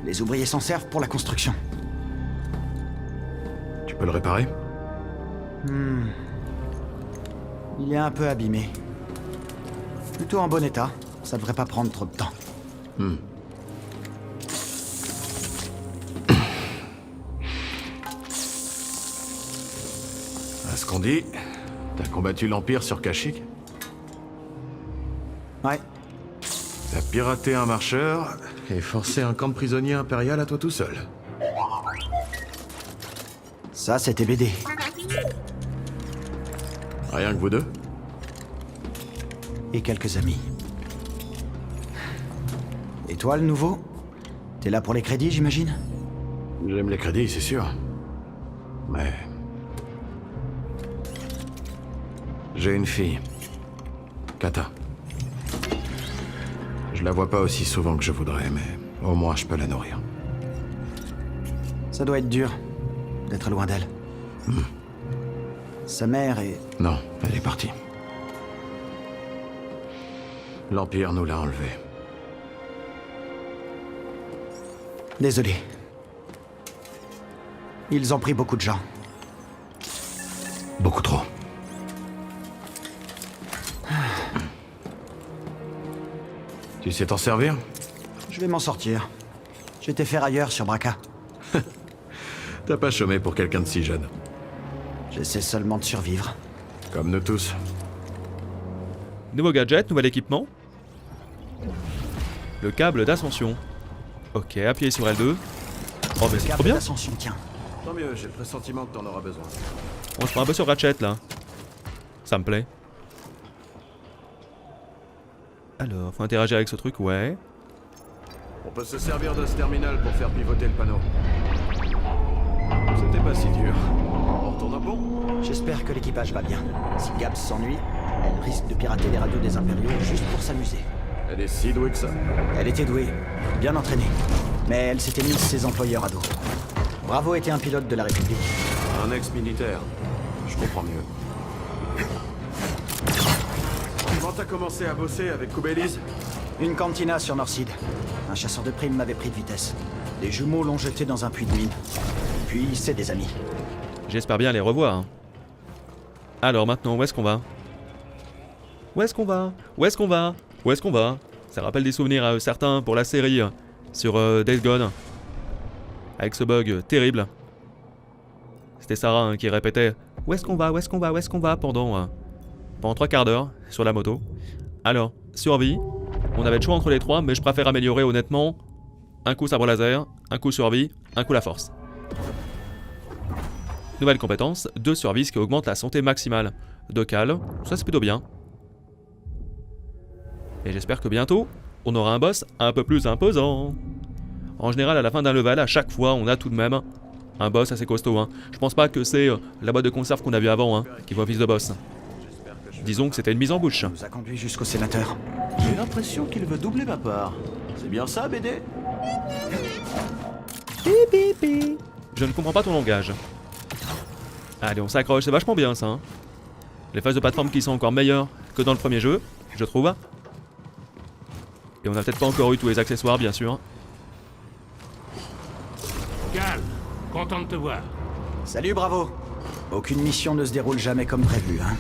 Les ouvriers s'en servent pour la construction.
Tu peux le réparer?
Il est un peu abîmé. Plutôt en bon état. Ça devrait pas prendre trop de temps.
ce qu'on dit, t'as combattu l'Empire sur Kashyyyk?
Ouais.
T'as piraté un marcheur et forcé un camp de prisonniers impérial à toi tout seul.
Ça, c'était BD.
Rien que vous deux?
Et quelques amis. Et toi, le nouveau? T'es là pour les crédits, j'imagine?
J'aime les crédits, c'est sûr. Mais... j'ai une fille. Kata. Je la vois pas aussi souvent que je voudrais, mais au moins je peux la nourrir.
Ça doit être dur d'être loin d'elle. Sa mère est...
Non, elle est partie. L'Empire nous l'a enlevée.
Désolé. Ils ont pris beaucoup de gens.
Beaucoup trop. Tu sais t'en servir?
Je vais m'en sortir. J'étais ferrailleur sur Braca.
T'as pas chômé pour quelqu'un de si jeune.
J'essaie seulement de survivre.
Comme nous tous.
Nouveau gadget, nouvel équipement. Le câble d'ascension. Ok, appuyez sur L2. Oh mais c'est trop bien.
D'ascension, tiens.
Tant mieux, j'ai le pressentiment que t'en auras besoin.
Bon, je prends un peu sur Ratchet là. Ça me plaît. Alors, faut interagir avec ce truc, ouais.
On peut se servir de ce terminal pour faire pivoter le panneau. C'était pas si dur. On retourne au pont?
J'espère que l'équipage va bien. Si Gabs s'ennuie, elle risque de pirater les radios des Impériaux juste pour s'amuser.
Elle est si douée que ça.
Elle était douée, bien entraînée. Mais elle s'était mise ses employeurs à dos. Bravo était un pilote de la République.
Un ex-militaire. Je comprends mieux. Quand t'as commencé à bosser avec Kubelis?
Une cantina sur Northside. Un chasseur de primes m'avait pris de vitesse. Les jumeaux l'ont jeté dans un puits de mine. Puis c'est des amis.
J'espère bien les revoir. Hein. Alors maintenant, où est-ce qu'on va? Où est-ce qu'on va? Où est-ce qu'on va? Où est-ce qu'on va? Ça rappelle des souvenirs à certains pour la série sur Days Gone. Avec ce bug terrible. C'était Sarah hein, qui répétait « Où est-ce qu'on va? Où est-ce qu'on va? Où est-ce qu'on va ?» pendant 3 quarts d'heure sur la moto. Alors, survie. On avait le choix entre les trois, mais je préfère améliorer honnêtement. Un coup sabre laser, un coup survie, un coup la force. Nouvelle compétence, 2 survie, ce qui augmente la santé maximale. 2 cal, ça c'est plutôt bien. Et j'espère que bientôt, on aura un boss un peu plus imposant. En général, à la fin d'un level, à chaque fois, on a tout de même un boss assez costaud. Hein. Je pense pas que c'est la boîte de conserve qu'on a vue avant hein, qui fait office de boss. Disons que c'était une mise en bouche.
Il nous a conduit jusqu'au sénateur.
J'ai l'impression qu'il veut doubler ma part. C'est bien ça, BD?
Je ne comprends pas ton langage. Allez, on s'accroche, c'est vachement bien ça. Hein. Les phases de plateforme qui sont encore meilleures que dans le premier jeu, je trouve. Et on n'a peut-être pas encore eu tous les accessoires, bien sûr.
Cal, content de te voir.
Salut, Bravo. Aucune mission ne se déroule jamais comme prévu, hein.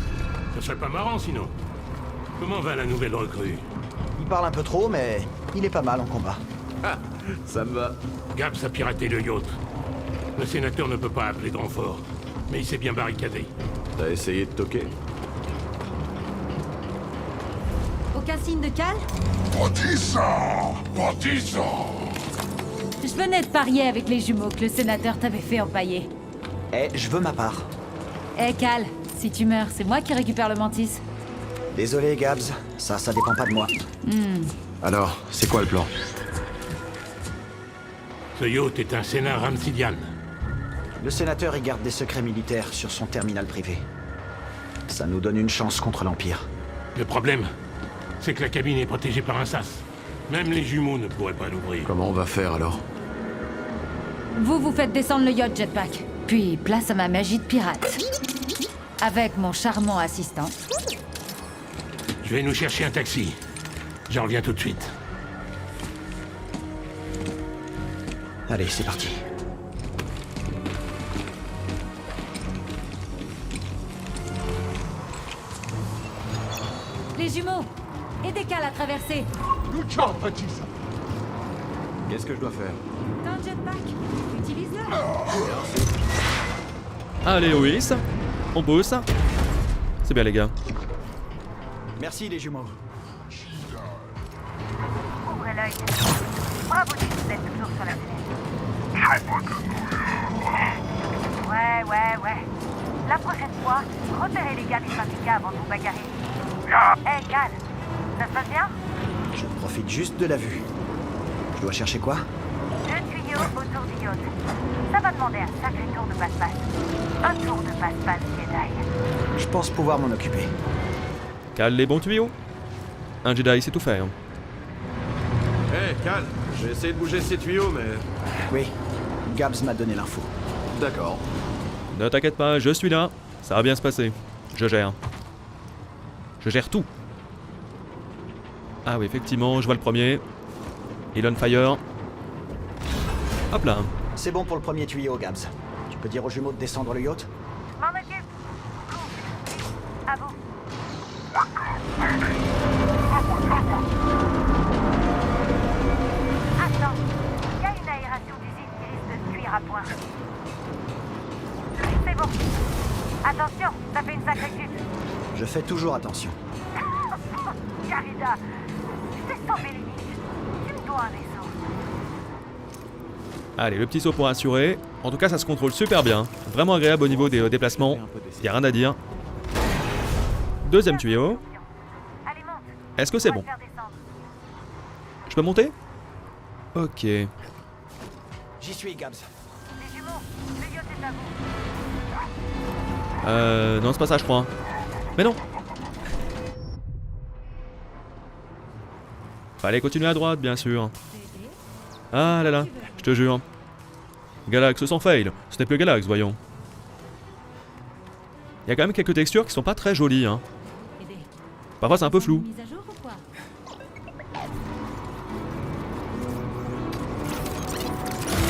Ça serait pas marrant sinon. Comment va la nouvelle recrue?
Il parle un peu trop, mais il est pas mal en combat.
Ah, ça me va.
Gabs a piraté le yacht. Le sénateur ne peut pas appeler de renfort, mais il s'est bien barricadé.
T'as essayé de toquer?
Aucun signe de Cal?
Bâtissant!
Je venais de parier avec les jumeaux que le sénateur t'avait fait empailler.
Eh, je veux ma part.
Eh Cal, si tu meurs, c'est moi qui récupère le mantis.
Désolé, Gabs. Ça dépend pas de moi.
Alors, c'est quoi le plan?
Ce yacht est un sénat ramsidian.
Le sénateur y garde des secrets militaires sur son terminal privé. Ça nous donne une chance contre l'Empire.
Le problème, c'est que la cabine est protégée par un sas. Même les jumeaux ne pourraient pas l'ouvrir.
Comment on va faire alors?
Vous faites descendre le yacht jetpack. Puis place à ma magie de pirate. Avec mon charmant assistant.
Je vais nous chercher un taxi. J'en reviens tout de suite.
Allez, c'est parti.
Les jumeaux, aidez Cal à traverser.
Qu'est-ce que je dois faire?
T'as un jetpack? Utilise-le.
Allez, Ois. On pousse. C'est bien les gars.
Merci les jumeaux.
Ouvrez l'œil. Bravo si vous êtes toujours sur la fenêtre. Ouais. La prochaine fois, repérez les gars du syndicat avant de vous bagarrer. Hey, Cal, ça se passe bien?
Je profite juste de la vue. Je dois chercher quoi?
2 tuyaux autour du yacht. Ça va demander un sacré tour de passe-passe. Un tour de passe-passe Jedi.
Je pense pouvoir m'en occuper.
Cale les bons tuyaux. Un Jedi sait tout faire.
Hé, Cal, j'ai essayé de bouger ces tuyaux, mais...
Oui, Gabs m'a donné l'info.
D'accord.
Ne t'inquiète pas, je suis là. Ça va bien se passer. Je gère. Je gère tout. Ah oui, effectivement, je vois le premier. Il on fire. Hop là.
C'est bon pour le premier tuyau, Gabs. Tu peux dire aux jumeaux de descendre le yacht?
M'en occupe. Cool. À vous. Attends, il y a une aération d'usine qui risque de se cuire à point. C'est bon. Attention, ça fait une sacrée chute.
Je fais toujours attention.
Carida, tu t'es sauvé limite. Tu me dois un vaisseau.
Allez, le petit saut pour assurer. En tout cas, ça se contrôle super bien. Vraiment agréable au niveau des déplacements. Y a rien à dire. Deuxième tuyau. Est-ce que c'est bon? Je peux monter? Ok.
J'y suis, Gabs.
Les jumeaux, le yacht est à vous.
Non, c'est pas ça, je crois. Mais non. Fallait continuer à droite, bien sûr. Ah là là, je te jure. Galax sans fail. Ce n'est plus Galax, voyons. Il y a quand même quelques textures qui sont pas très jolies, hein. Parfois c'est un peu flou.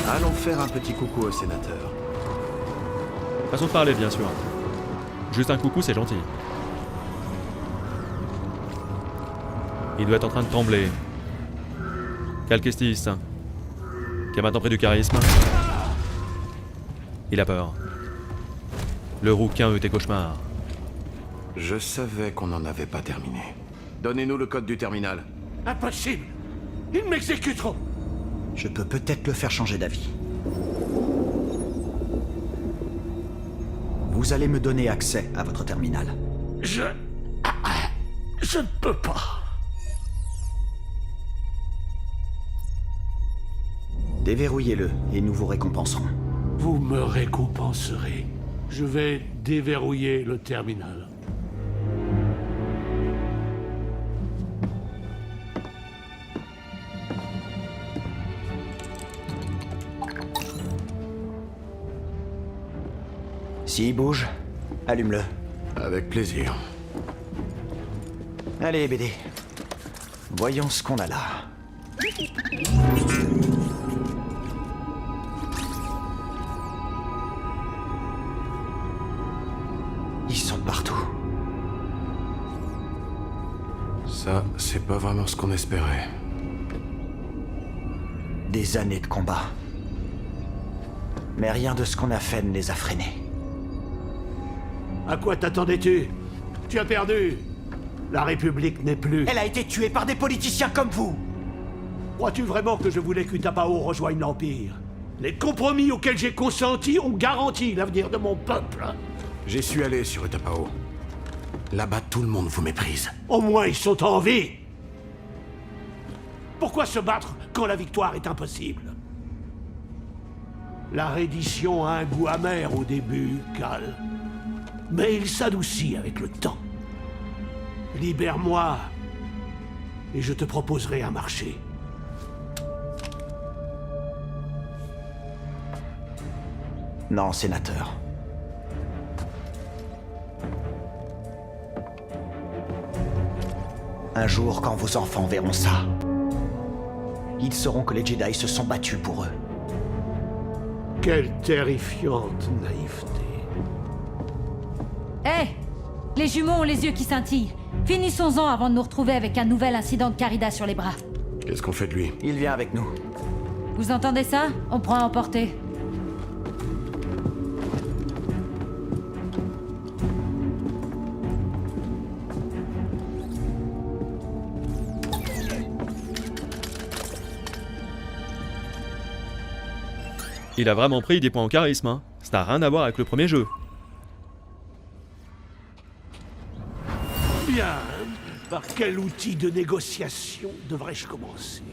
Allons faire un petit coucou au sénateur.
Façon de parler, bien sûr. Juste un coucou, c'est gentil. Il doit être en train de trembler. Cal Kestis, qui a maintenant pris du charisme. Il a peur. Le rouquin veut tes cauchemars.
Je savais qu'on n'en avait pas terminé. Donnez-nous le code du terminal.
Impossible! Ils m'exécuteront!
Je peux peut-être le faire changer d'avis. Vous allez me donner accès à votre terminal.
Je ne peux pas.
Déverrouillez-le et nous vous récompenserons.
Vous me récompenserez. Je vais déverrouiller le terminal.
S'il bouge, allume-le.
Avec plaisir.
Allez, BD. Voyons ce qu'on a là. Ils sont partout.
Ça, c'est pas vraiment ce qu'on espérait.
Des années de combat. Mais rien de ce qu'on a fait ne les a freinés.
À quoi t'attendais-tu? Tu as perdu. La République n'est plus.
Elle a été tuée par des politiciens comme vous.
Crois-tu vraiment que je voulais qu'Utapao rejoigne l'Empire? Les compromis auxquels j'ai consenti ont garanti l'avenir de mon peuple.
J'y suis allé sur Utapao. Là-bas, tout le monde vous méprise.
Au moins, ils sont en vie. Pourquoi se battre quand la victoire est impossible? La reddition a un goût amer au début, Cal. Mais il s'adoucit avec le temps. Libère-moi, et je te proposerai un marché.
Non, sénateur. Un jour, quand vos enfants verront ça, ils sauront que les Jedi se sont battus pour eux.
Quelle terrifiante naïveté.
Hé! Les jumeaux ont les yeux qui scintillent. Finissons-en avant de nous retrouver avec un nouvel incident de Carida sur les bras.
Qu'est-ce qu'on fait de lui?
Il vient avec nous.
Vous entendez ça? On prend à emporter.
Il a vraiment pris des points en charisme, hein. Ça n'a rien à voir avec le premier jeu.
Bien. Par quel outil de négociation devrais-je commencer?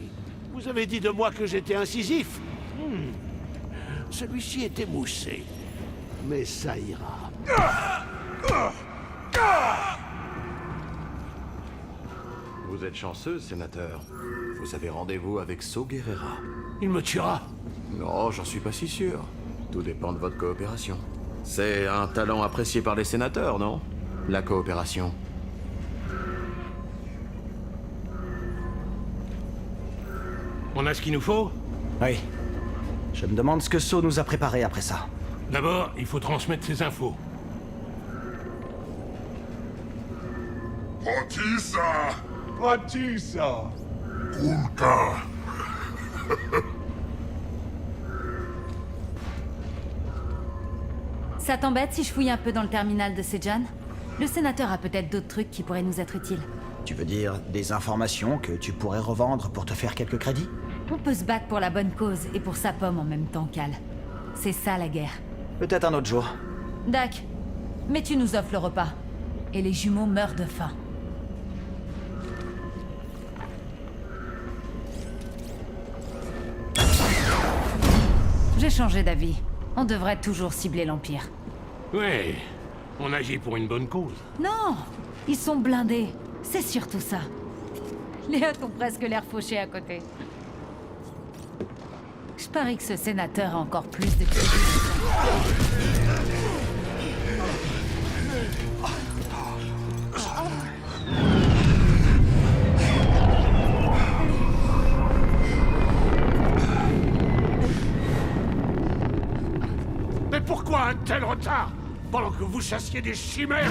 Vous avez dit de moi que j'étais incisif. Celui-ci était moussé. Mais ça ira.
Vous êtes chanceux, sénateur. Vous avez rendez-vous avec Saw Gerrera.
Il me tuera.
Non, j'en suis pas si sûr. Tout dépend de votre coopération. C'est un talent apprécié par les sénateurs, non? La coopération.
On a ce qu'il nous faut?
Oui. Je me demande ce que Saw nous a préparé après ça.
D'abord, il faut transmettre ces infos.
Protissa!
Protissa!
Kulka!
Ça t'embête si je fouille un peu dans le terminal de Sejan? Le sénateur a peut-être d'autres trucs qui pourraient nous être utiles.
Tu veux dire des informations que tu pourrais revendre pour te faire quelques crédits?
On peut se battre pour la bonne cause et pour sa pomme en même temps, Cal. C'est ça la guerre.
Peut-être un autre jour.
Dac, mais tu nous offres le repas. Et les jumeaux meurent de faim. J'ai changé d'avis. On devrait toujours cibler l'Empire.
Ouais, on agit pour une bonne cause.
Non, ils sont blindés. C'est surtout ça. Les Hutt ont presque l'air fauchés à côté. Je parie que ce sénateur a encore plus de crédit.
Mais pourquoi un tel retard? Pendant que vous chassiez des chimères,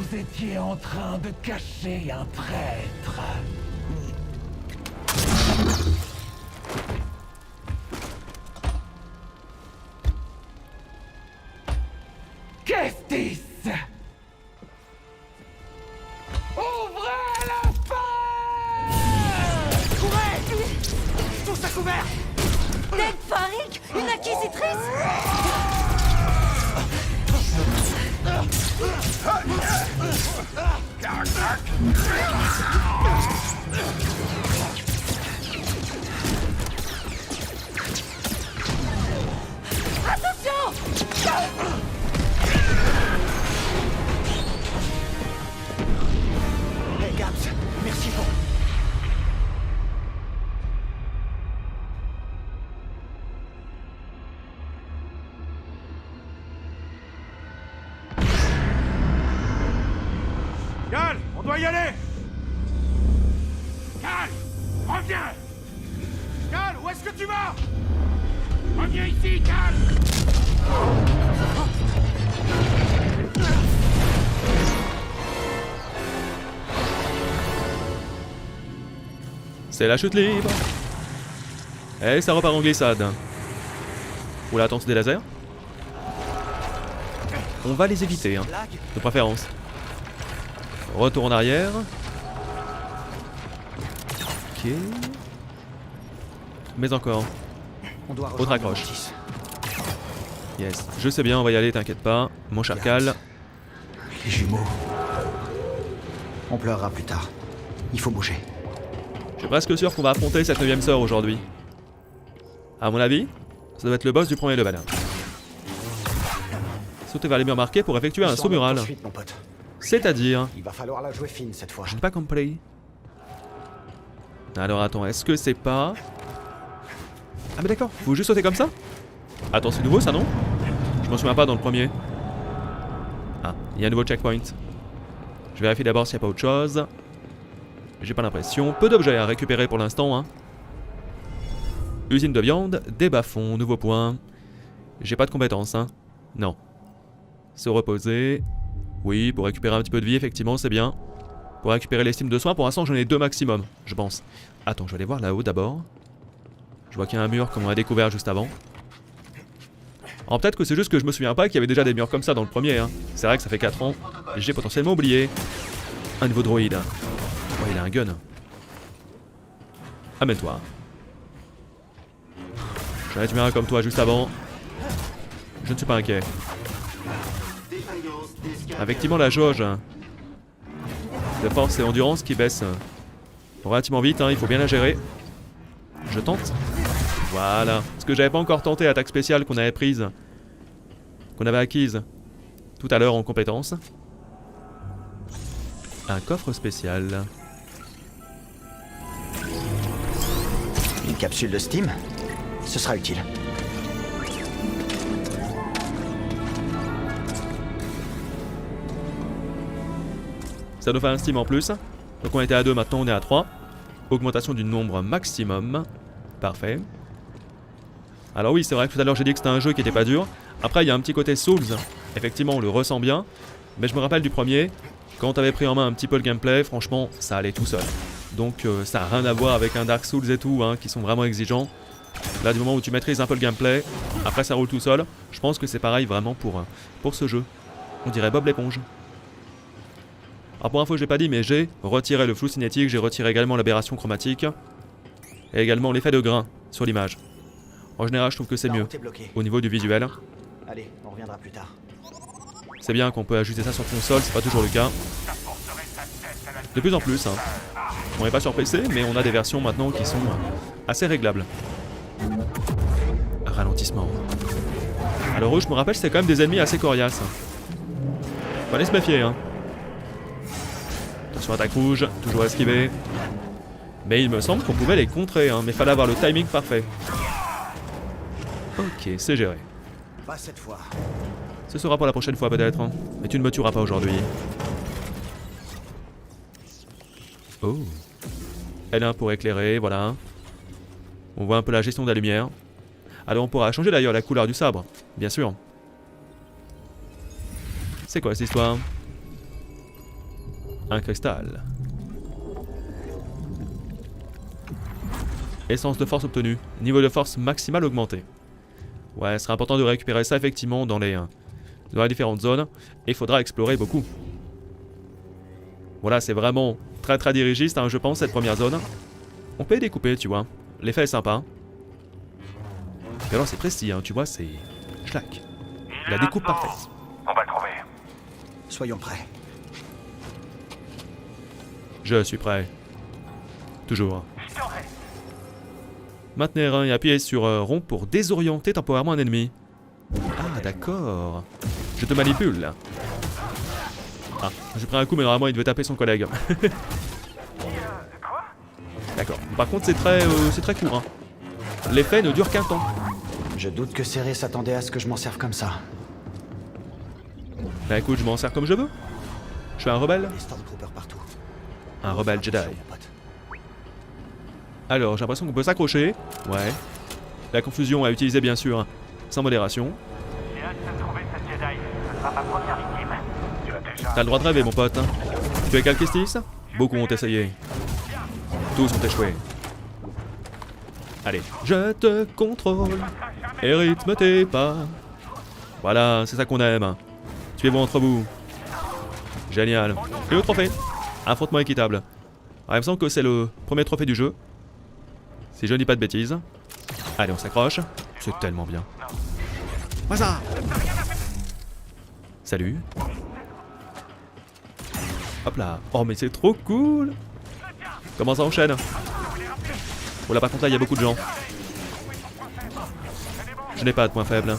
Vous étiez en train de cacher un traître. Kestis! Ouvrez la porte!
Courez! Tous à couvert!
Tête Farik, une acquisitrice!
Attention!
Hey Gabs, merci pour...
Cal, on doit y aller! Cal, reviens! Cal, où est-ce que tu vas? Reviens ici, Cal!
C'est la chute libre. Et ça repart en glissade. Oula, attends, c'est des lasers. On va les éviter, hein, de préférence. Retour en arrière. Ok. Mais encore. Autre accroche. Yes, je sais bien, on va y aller, t'inquiète pas. Mon cher Cal.
Les jumeaux. On pleurera plus tard. Il faut bouger.
Je suis presque sûr qu'on va affronter cette 9ème sœur aujourd'hui. À mon avis, ça doit être le boss du premier level. Sauter vers les murs marqués pour effectuer un saut mural. C'est-à-dire...
Il va falloir la jouer fine cette fois.
Je n'ai pas compris. Alors attends, est-ce que c'est pas... Ah mais d'accord, faut juste sauter comme ça? Attends, c'est nouveau ça, non? Je m'en souviens pas dans le premier. Ah, il y a un nouveau checkpoint. Je vérifie d'abord s'il n'y a pas autre chose. J'ai pas l'impression. Peu d'objets à récupérer pour l'instant, hein. Usine de viande, des bas-fonds, nouveau point. J'ai pas de compétences, hein. Non. Se reposer. Oui, pour récupérer un petit peu de vie, effectivement, c'est bien. Pour récupérer l'estime de soins, pour l'instant, j'en ai 2 maximum, je pense. Attends, je vais aller voir là-haut d'abord. Je vois qu'il y a un mur comme on a découvert juste avant. Alors peut-être que c'est juste que je me souviens pas qu'il y avait déjà des murs comme ça dans le premier. Hein. C'est vrai que ça fait 4 ans et j'ai potentiellement oublié. Un nouveau droïde. Oh, il a un gun. Amène-toi. J'en ai tué un comme toi juste avant. Je ne suis pas inquiet. Effectivement, la jauge de force et endurance qui baisse relativement vite, hein, il faut bien la gérer. Je tente. Voilà. Ce que j'avais pas encore tenté, attaque spéciale qu'on avait prise, qu'on avait acquise tout à l'heure en compétence. Un coffre spécial.
Une capsule de Steam? Ce sera utile.
Ça nous fait un Steam en plus. Donc on était à 2, maintenant on est à 3. Augmentation du nombre maximum. Parfait. Alors oui, c'est vrai que tout à l'heure j'ai dit que c'était un jeu qui était pas dur. Après, il y a un petit côté Souls. Effectivement, on le ressent bien. Mais je me rappelle du premier. Quand t'avais pris en main un petit peu le gameplay, franchement, ça allait tout seul. Donc ça n'a rien à voir avec un Dark Souls et tout, hein, qui sont vraiment exigeants. Là, du moment où tu maîtrises un peu le gameplay, après ça roule tout seul. Je pense que c'est pareil vraiment pour ce jeu. On dirait Bob l'éponge. Alors pour info, je l'ai pas dit, mais j'ai retiré le flou cinétique, j'ai retiré également l'aberration chromatique. Et également l'effet de grain sur l'image. En général, je trouve que c'est mieux au niveau du visuel.
Allez, on reviendra plus tard.
C'est bien qu'on peut ajuster ça sur console, c'est pas toujours le cas. De plus en plus, hein. On n'est pas sur PC, mais on a des versions maintenant qui sont assez réglables. Ralentissement. Alors eux, je me rappelle, c'était quand même des ennemis assez coriaces. Fallait se méfier, hein. Attention, attaque rouge, toujours esquiver. Mais il me semble qu'on pouvait les contrer, hein, mais fallait avoir le timing parfait. Ok, c'est géré.
Pas cette fois.
Ce sera pour la prochaine fois peut-être, hein. Mais tu ne me tueras pas aujourd'hui. Oh. L1 pour éclairer, voilà. On voit un peu la gestion de la lumière. Alors on pourra changer d'ailleurs la couleur du sabre, bien sûr. C'est quoi cette histoire? Un cristal. Essence de force obtenue. Niveau de force maximale augmenté. Ouais, ce sera important de récupérer ça effectivement dans les différentes zones. Et il faudra explorer beaucoup. Voilà, c'est vraiment très très dirigiste, hein, je pense, cette première zone. On peut y découper, tu vois. L'effet est sympa. Et alors c'est précis, hein, tu vois, c'est... Schlack. La découpe parfaite.
On va le trouver.
Soyons prêts.
Je suis prêt. Toujours. Maintenez R1 et appuyez sur rond pour désorienter temporairement un ennemi. Ah, d'accord. Je te manipule, là. Ah, j'ai pris un coup, mais normalement il devait taper son collègue. D'accord. Par contre, c'est très court. Hein. L'effet ne dure qu'un temps.
Je doute que Céré s'attendait à ce que je m'en serve comme ça.
Bah écoute, je m'en sers comme je veux. Je suis un rebelle. Un rebelle Jedi. Alors, j'ai l'impression qu'on peut s'accrocher. Ouais. La confusion à utiliser, bien sûr, sans modération. T'as le droit de rêver, mon pote. Tu es Calquestis? Beaucoup ont essayé. Tous ont échoué. Allez, je te contrôle et rythme tes pas. Voilà, c'est ça qu'on aime. Tuez-vous entre vous. Génial. Et le trophée. Affrontement équitable. Alors, il me semble que c'est le premier trophée du jeu. Si je ne dis pas de bêtises. Allez, on s'accroche. C'est tellement bien. Waza. Salut. Hop là. Oh, mais c'est trop cool. Comment ça enchaîne? Oh là, par contre, là, il y a beaucoup de gens. Je n'ai pas de point faible.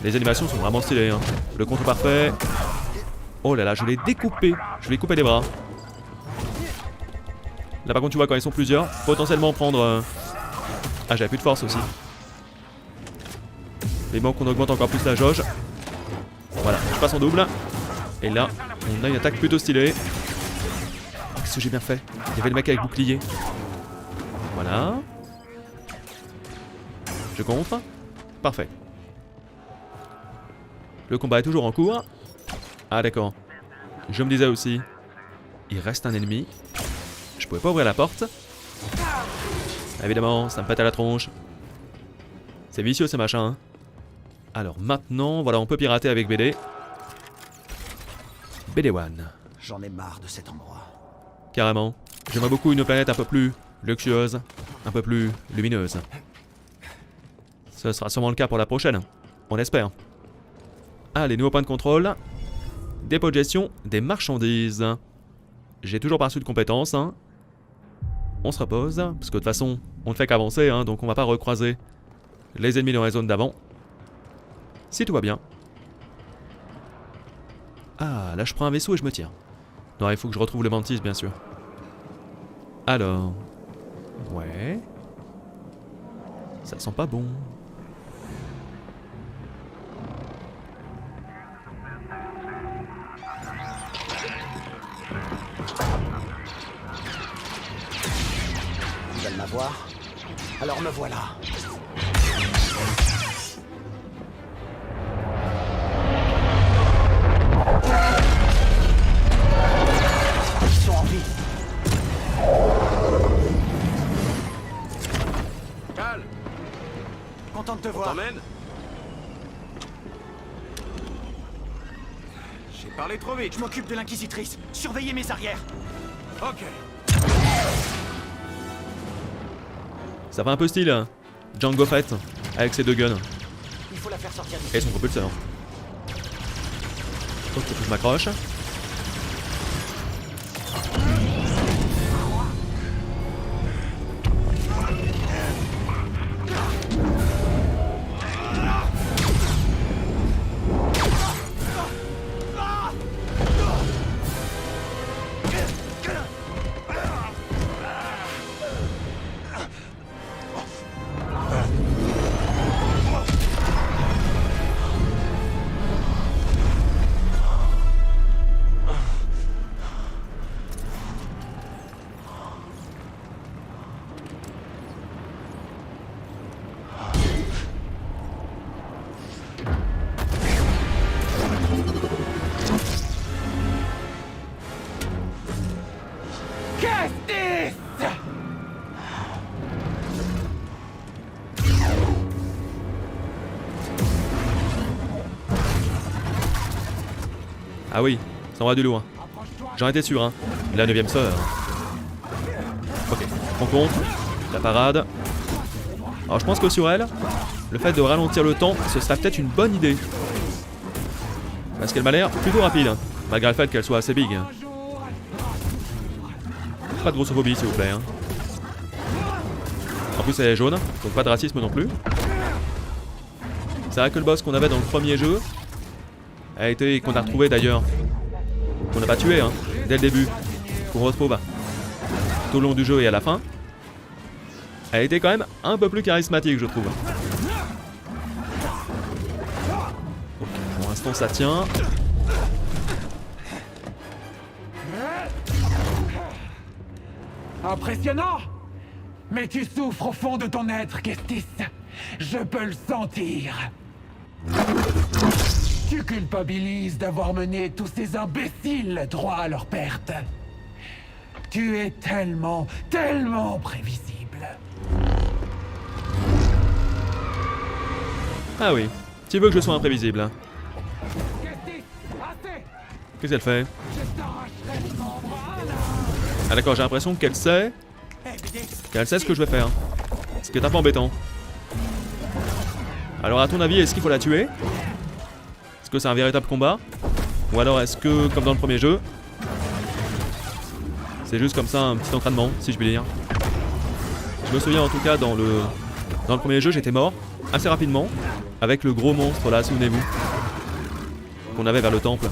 Les animations sont vraiment stylées. Hein. Le contre parfait. Oh là là, je l'ai découpé. Je lui ai coupé les bras. Là, par contre, tu vois, quand ils sont plusieurs, potentiellement prendre... Ah, j'avais plus de force aussi. Mais bon, qu'on augmente encore plus la jauge. Voilà, je passe en double. Et là, on a une attaque plutôt stylée. Oh, qu'est-ce que j'ai bien fait? Il y avait le mec avec bouclier. Voilà. Je contre. Parfait. Le combat est toujours en cours. Ah d'accord. Je me disais aussi, il reste un ennemi. Je pouvais pas ouvrir la porte. Évidemment, ça me pète à la tronche. C'est vicieux ces machins. Hein. Alors maintenant, voilà, on peut pirater avec BD. BD1.
J'en ai marre de cet endroit.
Carrément. J'aimerais beaucoup une planète un peu plus luxueuse, un peu plus lumineuse. Ce sera sûrement le cas pour la prochaine. On espère. Allez, nouveau point de contrôle. Dépôt de gestion des marchandises. J'ai toujours pas reçu de compétences. Hein. On se repose, parce que de toute façon, on ne fait qu'avancer, hein, donc on va pas recroiser les ennemis dans la zone d'avant. Si tout va bien. Ah, là je prends un vaisseau et je me tire. Non, il faut que je retrouve le Mantis, bien sûr. Alors... Ouais... Ça sent pas bon.
Ils veulent m'avoir? Alors me voilà. Ils sont en vie.
Cal!
Content de te voir.
T'emmène? J'ai parlé trop vite.
Je m'occupe de l'inquisitrice. Surveillez mes arrières.
Ok.
Ça fait un peu style, hein. Django Fett, avec ses deux guns.
Il faut la faire sortir
Et son propulseur. Ok, je m'accroche. Ah oui, ça en va du loin. J'en étais sûr, hein. La 9ème sœur. Ok, on compte. La parade. Alors je pense que sur elle, le fait de ralentir le temps, ce sera peut-être une bonne idée. Parce qu'elle m'a l'air plutôt rapide, hein, malgré le fait qu'elle soit assez big. Pas de grossophobie s'il vous plaît. Hein. En plus elle est jaune, donc pas de racisme non plus. C'est vrai que le boss qu'on avait dans le premier jeu a été, qu'on a retrouvé d'ailleurs, qu'on n'a pas tué hein, dès le début, qu'on retrouve tout au long du jeu et à la fin, a été quand même un peu plus charismatique je trouve. Ok, pour l'instant ça tient.
Impressionnant! Mais tu souffres au fond de ton être, Kestis. Je peux le sentir. Tu culpabilises d'avoir mené tous ces imbéciles droit à leur perte. Tu es tellement, tellement prévisible.
Ah oui, tu veux que je sois imprévisible. Hein. Qu'est-ce qu'elle fait? Ah d'accord, j'ai l'impression qu'elle sait ce que je vais faire. Ce qui est un peu embêtant. Alors à ton avis, est-ce qu'il faut la tuer? Est-ce que c'est un véritable combat? Ou alors est-ce que, comme dans le premier jeu, c'est juste comme ça un petit entraînement, si je puis dire? Je me souviens en tout cas dans le premier jeu, j'étais mort assez rapidement avec le gros monstre là, souvenez-vous, qu'on avait vers le temple.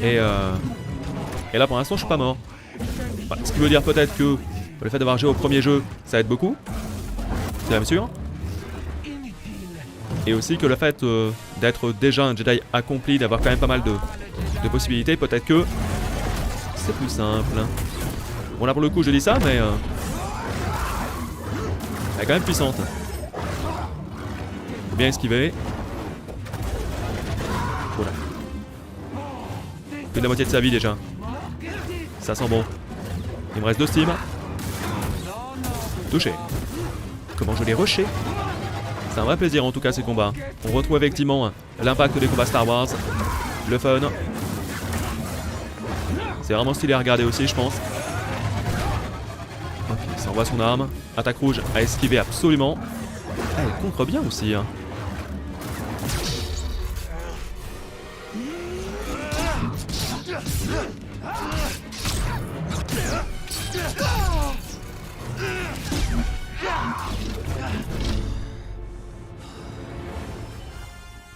Et là pour l'instant je suis pas mort. Voilà, ce qui veut dire peut-être que le fait d'avoir joué au premier jeu, ça aide beaucoup. C'est même sûr. Et aussi que le fait d'être déjà un Jedi accompli, d'avoir quand même pas mal de possibilités, peut-être que c'est plus simple. Bon là pour le coup je dis ça, mais elle est quand même puissante. Faut bien esquiver. Voilà. Plus de la moitié de sa vie déjà. Ça sent bon. Il me reste 2 steams. Touché. Comment je l'ai rushé? C'est un vrai plaisir en tout cas ces combats. On retrouve effectivement l'impact des combats Star Wars, le fun. C'est vraiment stylé à regarder aussi je pense. Ok, ça envoie son arme. Attaque rouge à esquiver absolument. Ah, elle contre bien aussi. Hein.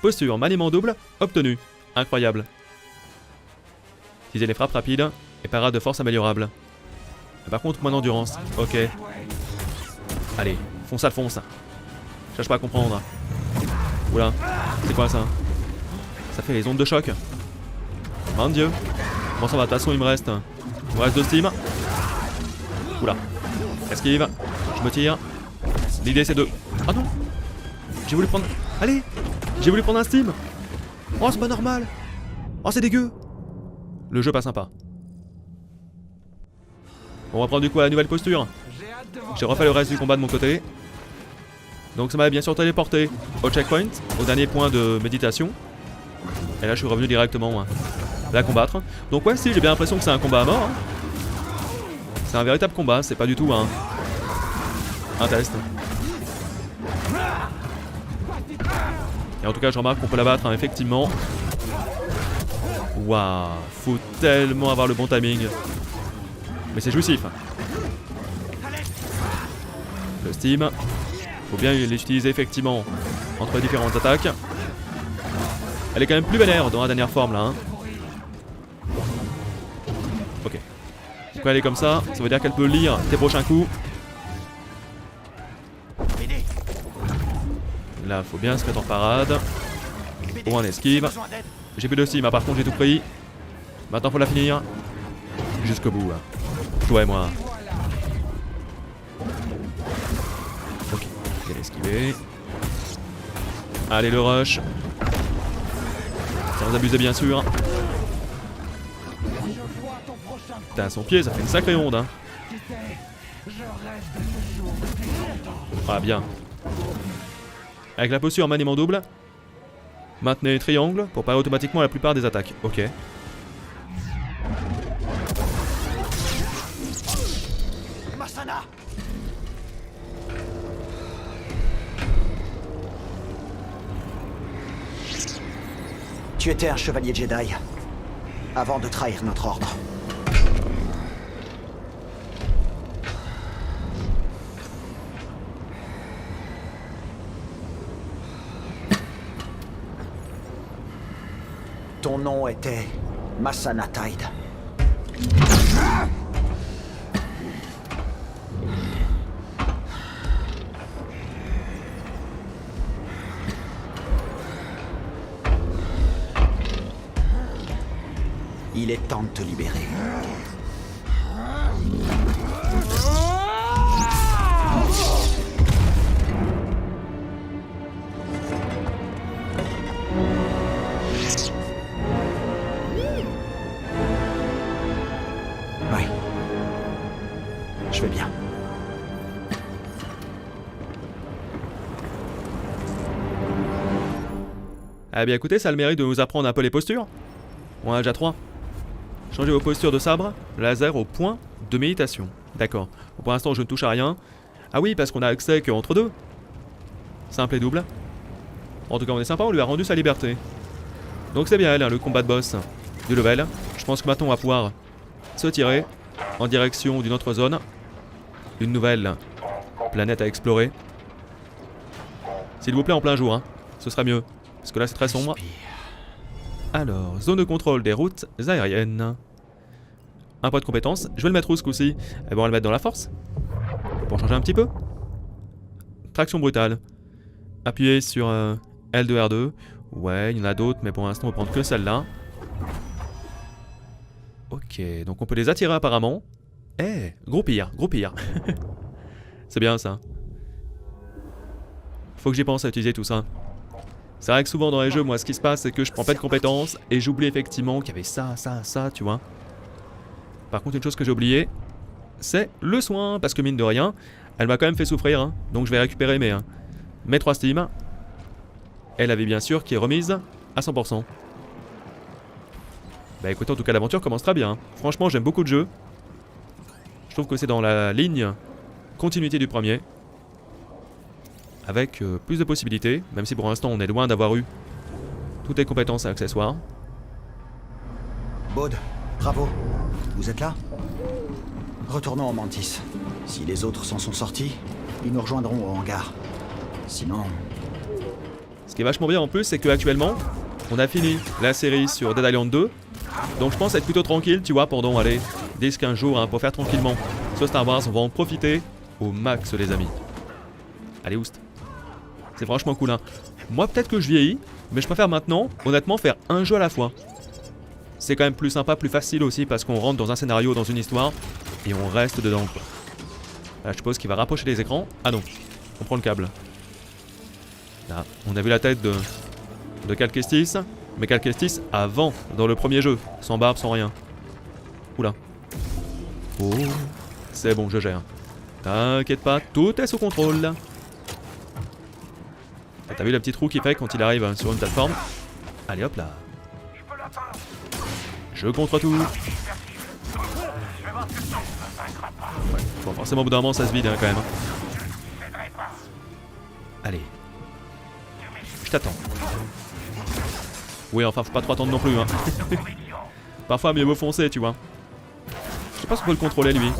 Posture, maniement double, obtenu. Incroyable. Utiliser les frappes rapides et parade de force améliorable. Par contre, moins d'endurance. Ok. Allez, fonce à fonce. Cherche pas à comprendre. Oula, c'est quoi ça? Ça fait les ondes de choc. Mon dieu. Bon ça va, de toute façon il me reste 2 steam. Oula. Esquive. Je me tire. L'idée c'est de... Ah non. J'ai voulu prendre... Allez. J'ai voulu prendre un steam. Oh c'est pas normal. Oh c'est dégueu. Le jeu pas sympa. On va prendre du coup la nouvelle posture. J'ai refait le reste du combat de mon côté. Donc ça m'a bien sûr téléporté au checkpoint, au dernier point de méditation. Et là je suis revenu directement la combattre. Donc ouais si, j'ai bien l'impression que c'est un combat à mort. Hein. C'est un véritable combat, c'est pas du tout un test. Et en tout cas je remarque qu'on peut la battre effectivement. Waouh, faut tellement avoir le bon timing. Mais c'est jouissif. Le steam. Faut bien l'utiliser effectivement entre différentes attaques. Elle est quand même plus vénère dans la dernière forme là. Hein. Ok. Quand elle est comme ça veut dire qu'elle peut lire tes prochains coups. Là, faut bien se mettre en parade. Ou en esquive. J'ai plus de steam, par contre j'ai tout pris. Maintenant faut la finir. Jusqu'au bout. Toi et moi. Ok, bien esquivé. Allez le rush. Sans abuser bien sûr. Putain, son pied ça fait une sacrée onde hein. Ah bien. Avec la posture maniement double. Maintenez triangle pour parer automatiquement la plupart des attaques. Ok.
Tu étais un chevalier Jedi avant de trahir notre ordre. Ton nom était Masana Tide. Il est temps de te libérer. Oui. Je vais bien.
Ah bien écoutez, ça a le mérite de nous apprendre un peu les postures. On en a déjà 3. Changez vos postures de sabre, laser au point de méditation. D'accord. Pour l'instant, je ne touche à rien. Ah oui, parce qu'on a accès qu'entre deux. Simple et double. En tout cas, on est sympa, on lui a rendu sa liberté. Donc c'est bien elle, hein, le combat de boss du level. Je pense que maintenant, on va pouvoir se tirer en direction d'une autre zone. Une nouvelle planète à explorer. S'il vous plaît, en plein jour, hein. Ce sera mieux. Parce que là, c'est très sombre. Alors, zone de contrôle des routes aériennes. Un point de compétence. Je vais le mettre où ce coup-ci? Eh ben, on va le mettre dans la force. Pour changer un petit peu. Traction brutale. Appuyez sur L2, R2. Ouais, il y en a d'autres, mais pour l'instant, on va prendre que celle-là. Ok, donc on peut les attirer apparemment. Eh, gros pire, gros pire. C'est bien ça. Faut que j'y pense à utiliser tout ça. C'est vrai que souvent dans les jeux, moi, ce qui se passe, c'est que je prends pas de compétences et j'oublie effectivement qu'il y avait ça, tu vois. Par contre, une chose que j'ai oubliée, c'est le soin, parce que mine de rien, elle m'a quand même fait souffrir, hein, donc je vais récupérer mes 3 Steam. Et la vie bien sûr qui est remise à 100%. Bah écoutez, en tout cas l'aventure commence très bien. Franchement j'aime beaucoup le jeu. Je trouve que c'est dans la ligne continuité du premier. Avec plus de possibilités, même si pour l'instant on est loin d'avoir eu toutes les compétences et accessoires.
Baud, bravo. Vous êtes là? Retournons au Mantis. Si les autres s'en sont sortis, ils nous rejoindront au hangar. Sinon...
Ce qui est vachement bien en plus, c'est qu'actuellement, on a fini la série sur Dead Island 2. Donc je pense être plutôt tranquille, tu vois, pendant, allez, 10-15 jours, hein, pour faire tranquillement ce Star Wars. On va en profiter au max, les amis. Allez, oust. C'est franchement cool, hein. Moi, peut-être que je vieillis, mais je préfère maintenant, honnêtement, faire un jeu à la fois. C'est quand même plus sympa, plus facile aussi, parce qu'on rentre dans un scénario, dans une histoire, et on reste dedans, quoi. Là, je suppose qu'il va rapprocher les écrans. Ah non, on prend le câble. Là, on a vu la tête de Cal Kestis, mais Cal Kestis avant, dans le premier jeu, sans barbe, sans rien. Oula. Oh, c'est bon, je gère. T'inquiète pas, tout est sous contrôle. T'as vu la petite roue qu'il fait quand il arrive sur une plateforme? Allez hop là. Je contre tout. Bon, forcément au bout d'un moment ça se vide, hein, quand même. Allez. Je t'attends. Oui, enfin faut pas trop attendre non plus, hein. Parfois mieux vaut foncer, tu vois. Je sais pas si on peut le contrôler lui.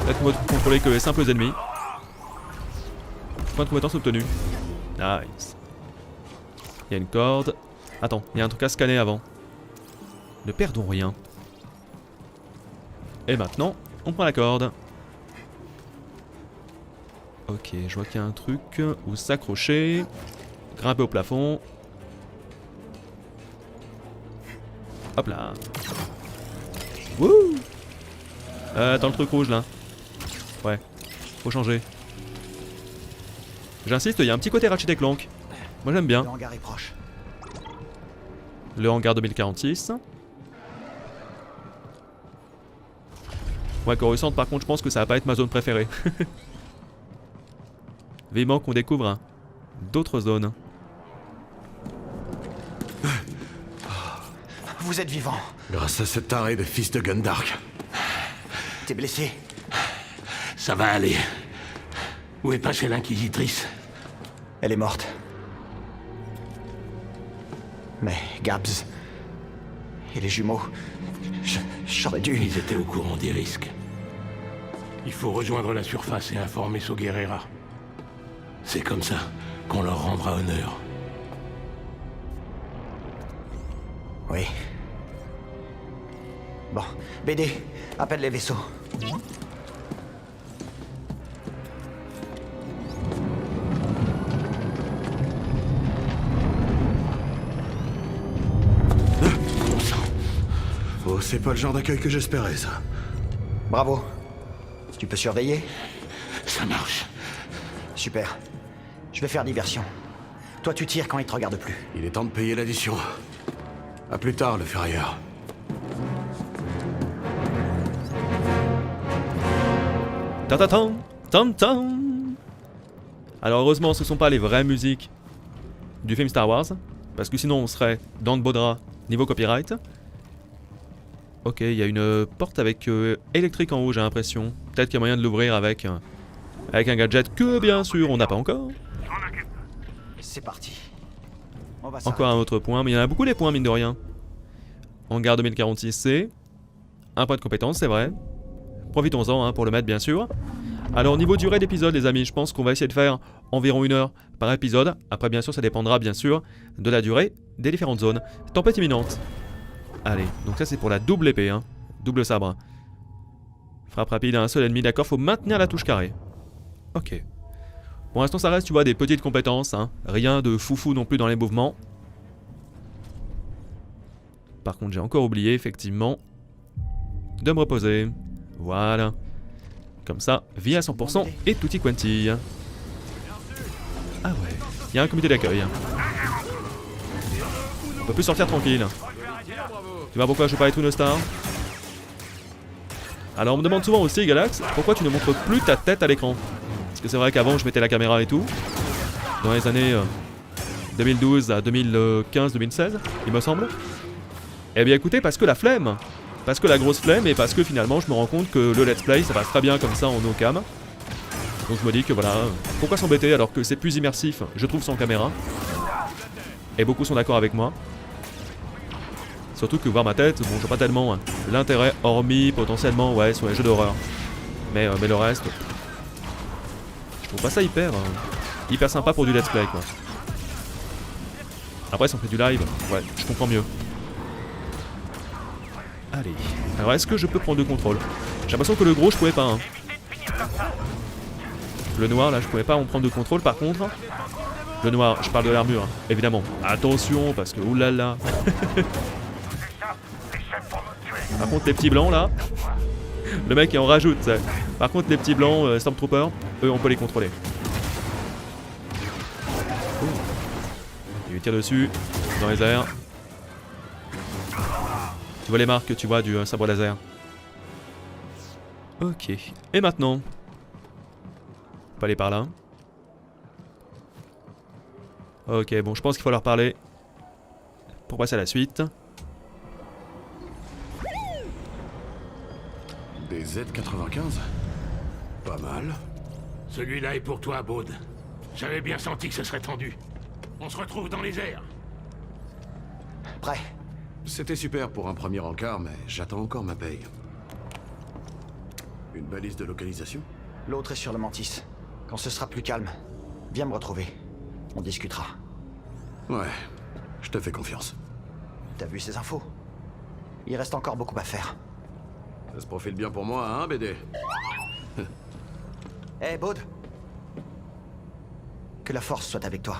Peut-être qu'on peut contrôler que les simples ennemis. Point de compétence obtenu. Nice. Il y a une corde. Attends, il y a un truc à scanner avant. Ne perdons rien. Et maintenant, on prend la corde. Ok, je vois qu'il y a un truc où s'accrocher. Grimper au plafond. Hop là. Wouh. Dans le truc rouge là. Ouais, faut changer. J'insiste, il y a un petit côté Ratchet & Clank. Moi j'aime bien.
Le hangar est proche.
Le hangar 2046. Ouais, Coruscant par contre je pense que ça va pas être ma zone préférée. Vivement qu'on découvre d'autres zones.
Vous êtes vivant.
Grâce à ce taré de fils de Gundark.
T'es blessé?
Ça va aller. Où est passée l'Inquisitrice?
Elle est morte. Mais Gabs et les jumeaux, j'aurais dû...
Ils étaient au courant des risques. Il faut rejoindre la surface et informer Soguerera. C'est comme ça qu'on leur rendra honneur.
Oui. Bon, BD, appelle les vaisseaux.
Oh, c'est pas le genre d'accueil que j'espérais, ça.
Bravo. Tu peux surveiller?
Ça marche.
Super. Je vais faire diversion. Toi, tu tires quand il te regarde plus.
Il est temps de payer l'addition. À plus tard, le ferrailleur.
Ta-ta-tan, tam-tam. Alors heureusement ce sont pas les vraies musiques du film Star Wars, parce que sinon on serait dans le beau drap niveau copyright. Ok, il y a une porte avec électrique en haut, j'ai l'impression. Peut-être qu'il y a moyen de l'ouvrir avec un gadget que bien sûr on n'a pas encore.
C'est parti.
Encore un autre point, mais il y en a beaucoup les points mine de rien. Hangar 2046C. Un point de compétence, c'est vrai. Profitons-en hein, pour le mettre bien sûr. Alors niveau durée d'épisode les amis, je pense qu'on va essayer de faire environ 1 heure par épisode. Après bien sûr ça dépendra bien sûr de la durée des différentes zones. Tempête imminente. Allez, donc ça c'est pour la double épée, hein. Double sabre. Frappe rapide à un seul ennemi, d'accord, faut maintenir la touche carrée. Ok. Pour l'instant ça reste, tu vois, des petites compétences, hein. Rien de foufou non plus dans les mouvements. Par contre j'ai encore oublié effectivement de me reposer. Voilà. Comme ça, vie à 100% et tutti quanti. Ah ouais, il y a un comité d'accueil. On peut plus sortir tranquille. Tu vois pourquoi je fais pas être une star? Alors on me demande souvent aussi, Galax, pourquoi tu ne montres plus ta tête à l'écran? Parce que c'est vrai qu'avant je mettais la caméra et tout. dans les années 2012 à 2015-2016, il me semble. Eh bien écoutez, parce que la flemme, parce que la grosse flemme, et parce que finalement je me rends compte que le let's play ça passe très bien comme ça en no cam. Donc je me dis que voilà, pourquoi s'embêter alors que c'est plus immersif, je trouve, sans caméra. Et beaucoup sont d'accord avec moi. Surtout que voir ma tête, bon, je vois pas tellement l'intérêt, hormis potentiellement, ouais, sur les jeux d'horreur. Mais le reste, je trouve pas ça hyper sympa pour du let's play, quoi. Après, si on fait du live, ouais, je comprends mieux. Allez, alors est-ce que je peux prendre le contrôle? J'ai l'impression que le gros, je pouvais pas, hein. Le noir, là, je pouvais pas en prendre de contrôle, par contre. Le noir, je parle de l'armure, évidemment. Attention, parce que oulala. Par contre, les petits blancs, là, le mec, il en rajoute, ça. Par contre, les petits blancs, Stormtroopers, eux, on peut les contrôler. Il lui tire dessus, dans les airs. Tu vois les marques, tu vois, du sabre laser. Ok. Et maintenant? On peut aller par là. Ok, bon, je pense qu'il faut leur parler. Pour passer à la suite.
Des Z-95 Pas mal.
Celui-là est pour toi, Baud. J'avais bien senti que ce serait tendu. On se retrouve dans les airs.
Prêt.
C'était super pour un premier encart, mais j'attends encore ma paye. Une balise de localisation?
L'autre est sur le Mantis. Quand ce sera plus calme, viens me retrouver. On discutera.
Ouais, je te fais confiance.
T'as vu ces infos? Il reste encore beaucoup à faire.
Ça se profile bien pour moi, hein, BD?
Hé, Baud. Que la force soit avec toi.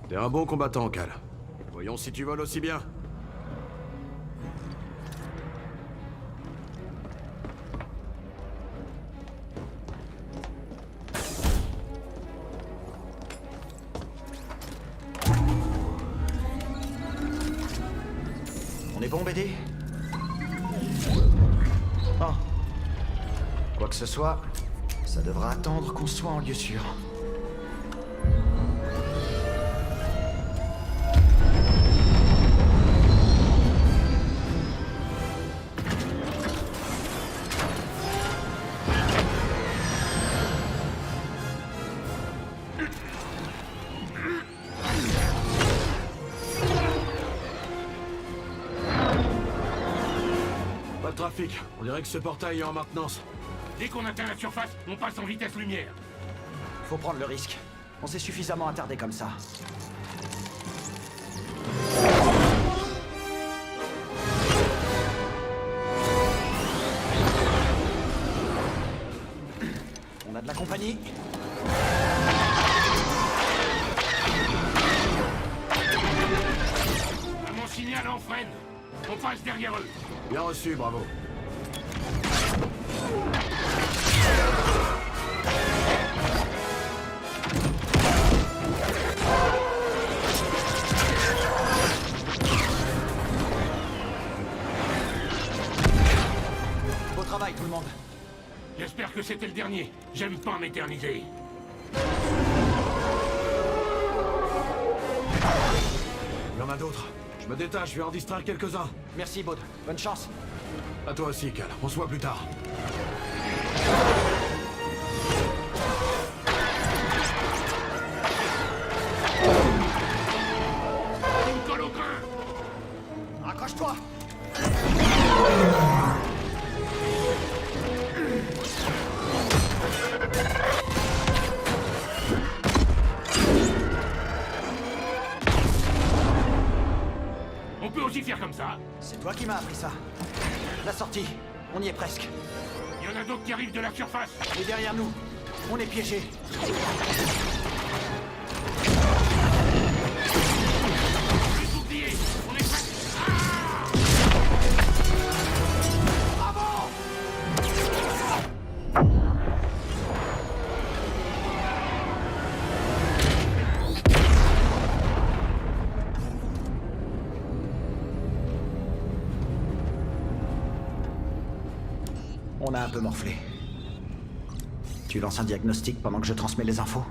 T'es un bon combattant, Cal. Voyons si tu voles aussi bien.
On est bon, BD? Bon. Quoi que ce soit, ça devra attendre qu'on soit en lieu sûr.
Trafic. On dirait que ce portail est en maintenance.
Dès qu'on atteint la surface, on passe en vitesse lumière.
Faut prendre le risque. On s'est suffisamment attardé comme ça. On a de la compagnie.
À mon signal, on freine. On passe derrière eux.
Bien reçu, bravo.
Beau travail, tout le monde.
J'espère que c'était le dernier. J'aime pas m'éterniser.
Il y en a d'autres. Je me détache, je vais en distraire quelques-uns.
Merci, Baud. Bonne chance.
À toi aussi, Cal. On se voit plus tard.
Une colle au grain.
Accroche-toi.
On peut aussi faire comme ça.
C'est toi qui m'as appris ça. La sortie, on y est presque.
Il y en a d'autres qui arrivent de la surface.
Et derrière nous, on est piégés.
Les oubliés, on est presque.
On a un peu morflé. Tu lances un diagnostic pendant que je transmets les infos?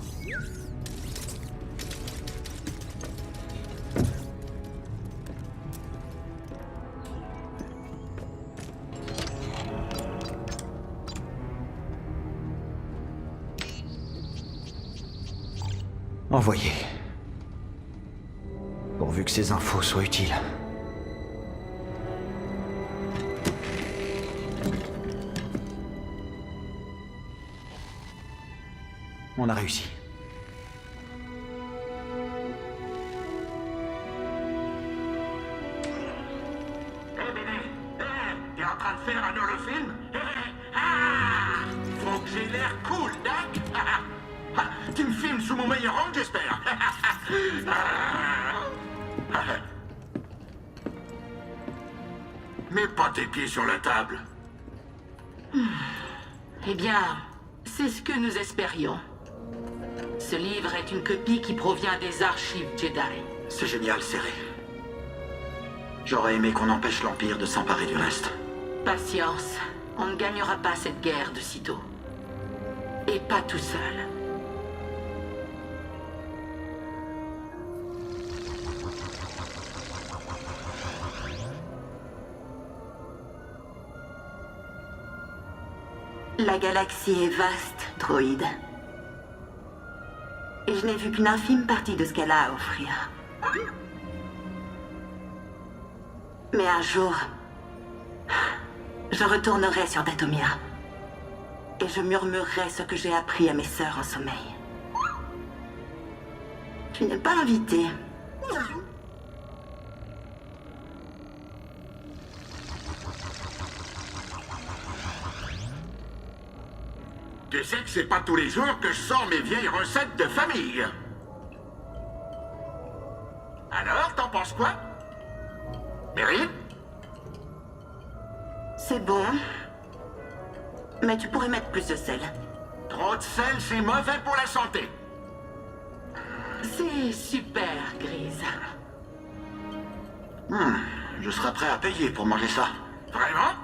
Envoyé. Pourvu que ces infos soient utiles. On a réussi.
T'es en train de faire un holofilm? Faut que j'ai l'air cool, Doc. Tu me filmes sous mon meilleur angle, j'espère. Mets pas tes pieds sur la table.
Eh bien, c'est ce que nous espérions. Ce livre est une copie qui provient des archives Jedi.
C'est génial, Serré. J'aurais aimé qu'on empêche l'Empire de s'emparer du reste.
Patience, on ne gagnera pas cette guerre de sitôt. Et pas tout seul.
La galaxie est vaste, droïde. Et je n'ai vu qu'une infime partie de ce qu'elle a à offrir. Mais un jour, je retournerai sur Dathomir. Et je murmurerai ce que j'ai appris à mes sœurs en sommeil. Tu n'es pas invité.
Tu sais que c'est pas tous les jours que je sors mes vieilles recettes de famille. Alors, t'en penses quoi? Mérine?
C'est bon. Mais tu pourrais mettre plus de sel.
Trop de sel, c'est mauvais pour la santé.
C'est super, Grise.
Je serais prêt à payer pour manger ça.
Vraiment?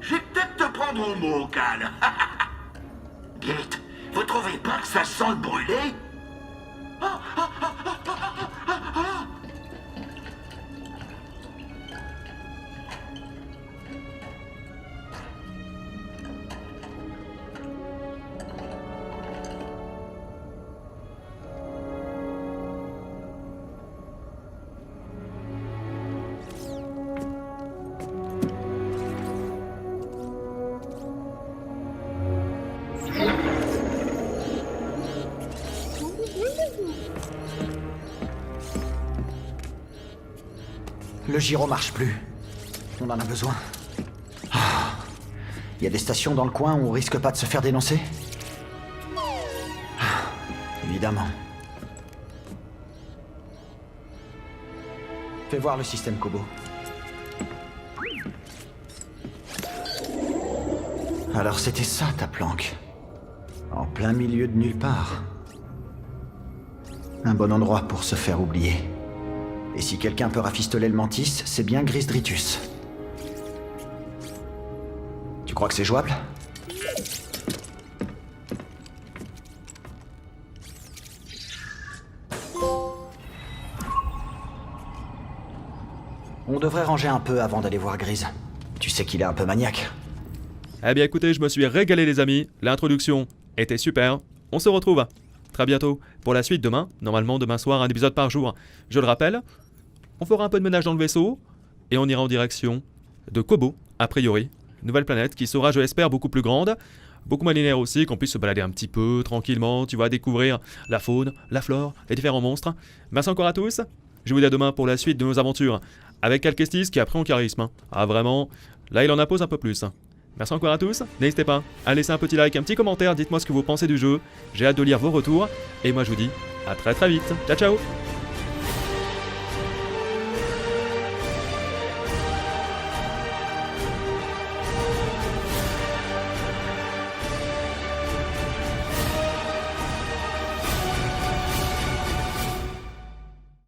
Je vais peut-être te prendre au mot, Cal. Dites, vous trouvez pas que ça sent le brûlé?
Le gyro marche plus. On en a besoin. Il y a des stations dans le coin où on risque pas de se faire dénoncer? Évidemment. Fais voir le système Kobo. Alors c'était ça ta planque. En plein milieu de nulle part. Un bon endroit pour se faire oublier. Et si quelqu'un peut rafistoler le mantis, c'est bien Gris Dritus. Tu crois que c'est jouable? On devrait ranger un peu avant d'aller voir Grise. Tu sais qu'il est un peu maniaque.
Eh bien écoutez, je me suis régalé les amis, l'introduction était super, on se retrouve très bientôt pour la suite demain, normalement demain soir un épisode par jour. Je le rappelle, on fera un peu de ménage dans le vaisseau et on ira en direction de Kobo, a priori, nouvelle planète qui sera, je l'espère, beaucoup plus grande, beaucoup moins linéaire aussi, qu'on puisse se balader un petit peu tranquillement, tu vois, découvrir la faune, la flore, les différents monstres. Merci encore à tous, je vous dis à demain pour la suite de nos aventures avec Cal Kestis qui a pris en charisme. Ah vraiment, là il en impose un peu plus. Merci encore à tous, n'hésitez pas à laisser un petit like, un petit commentaire, dites-moi ce que vous pensez du jeu, j'ai hâte de lire vos retours, et moi je vous dis à très vite, ciao ciao.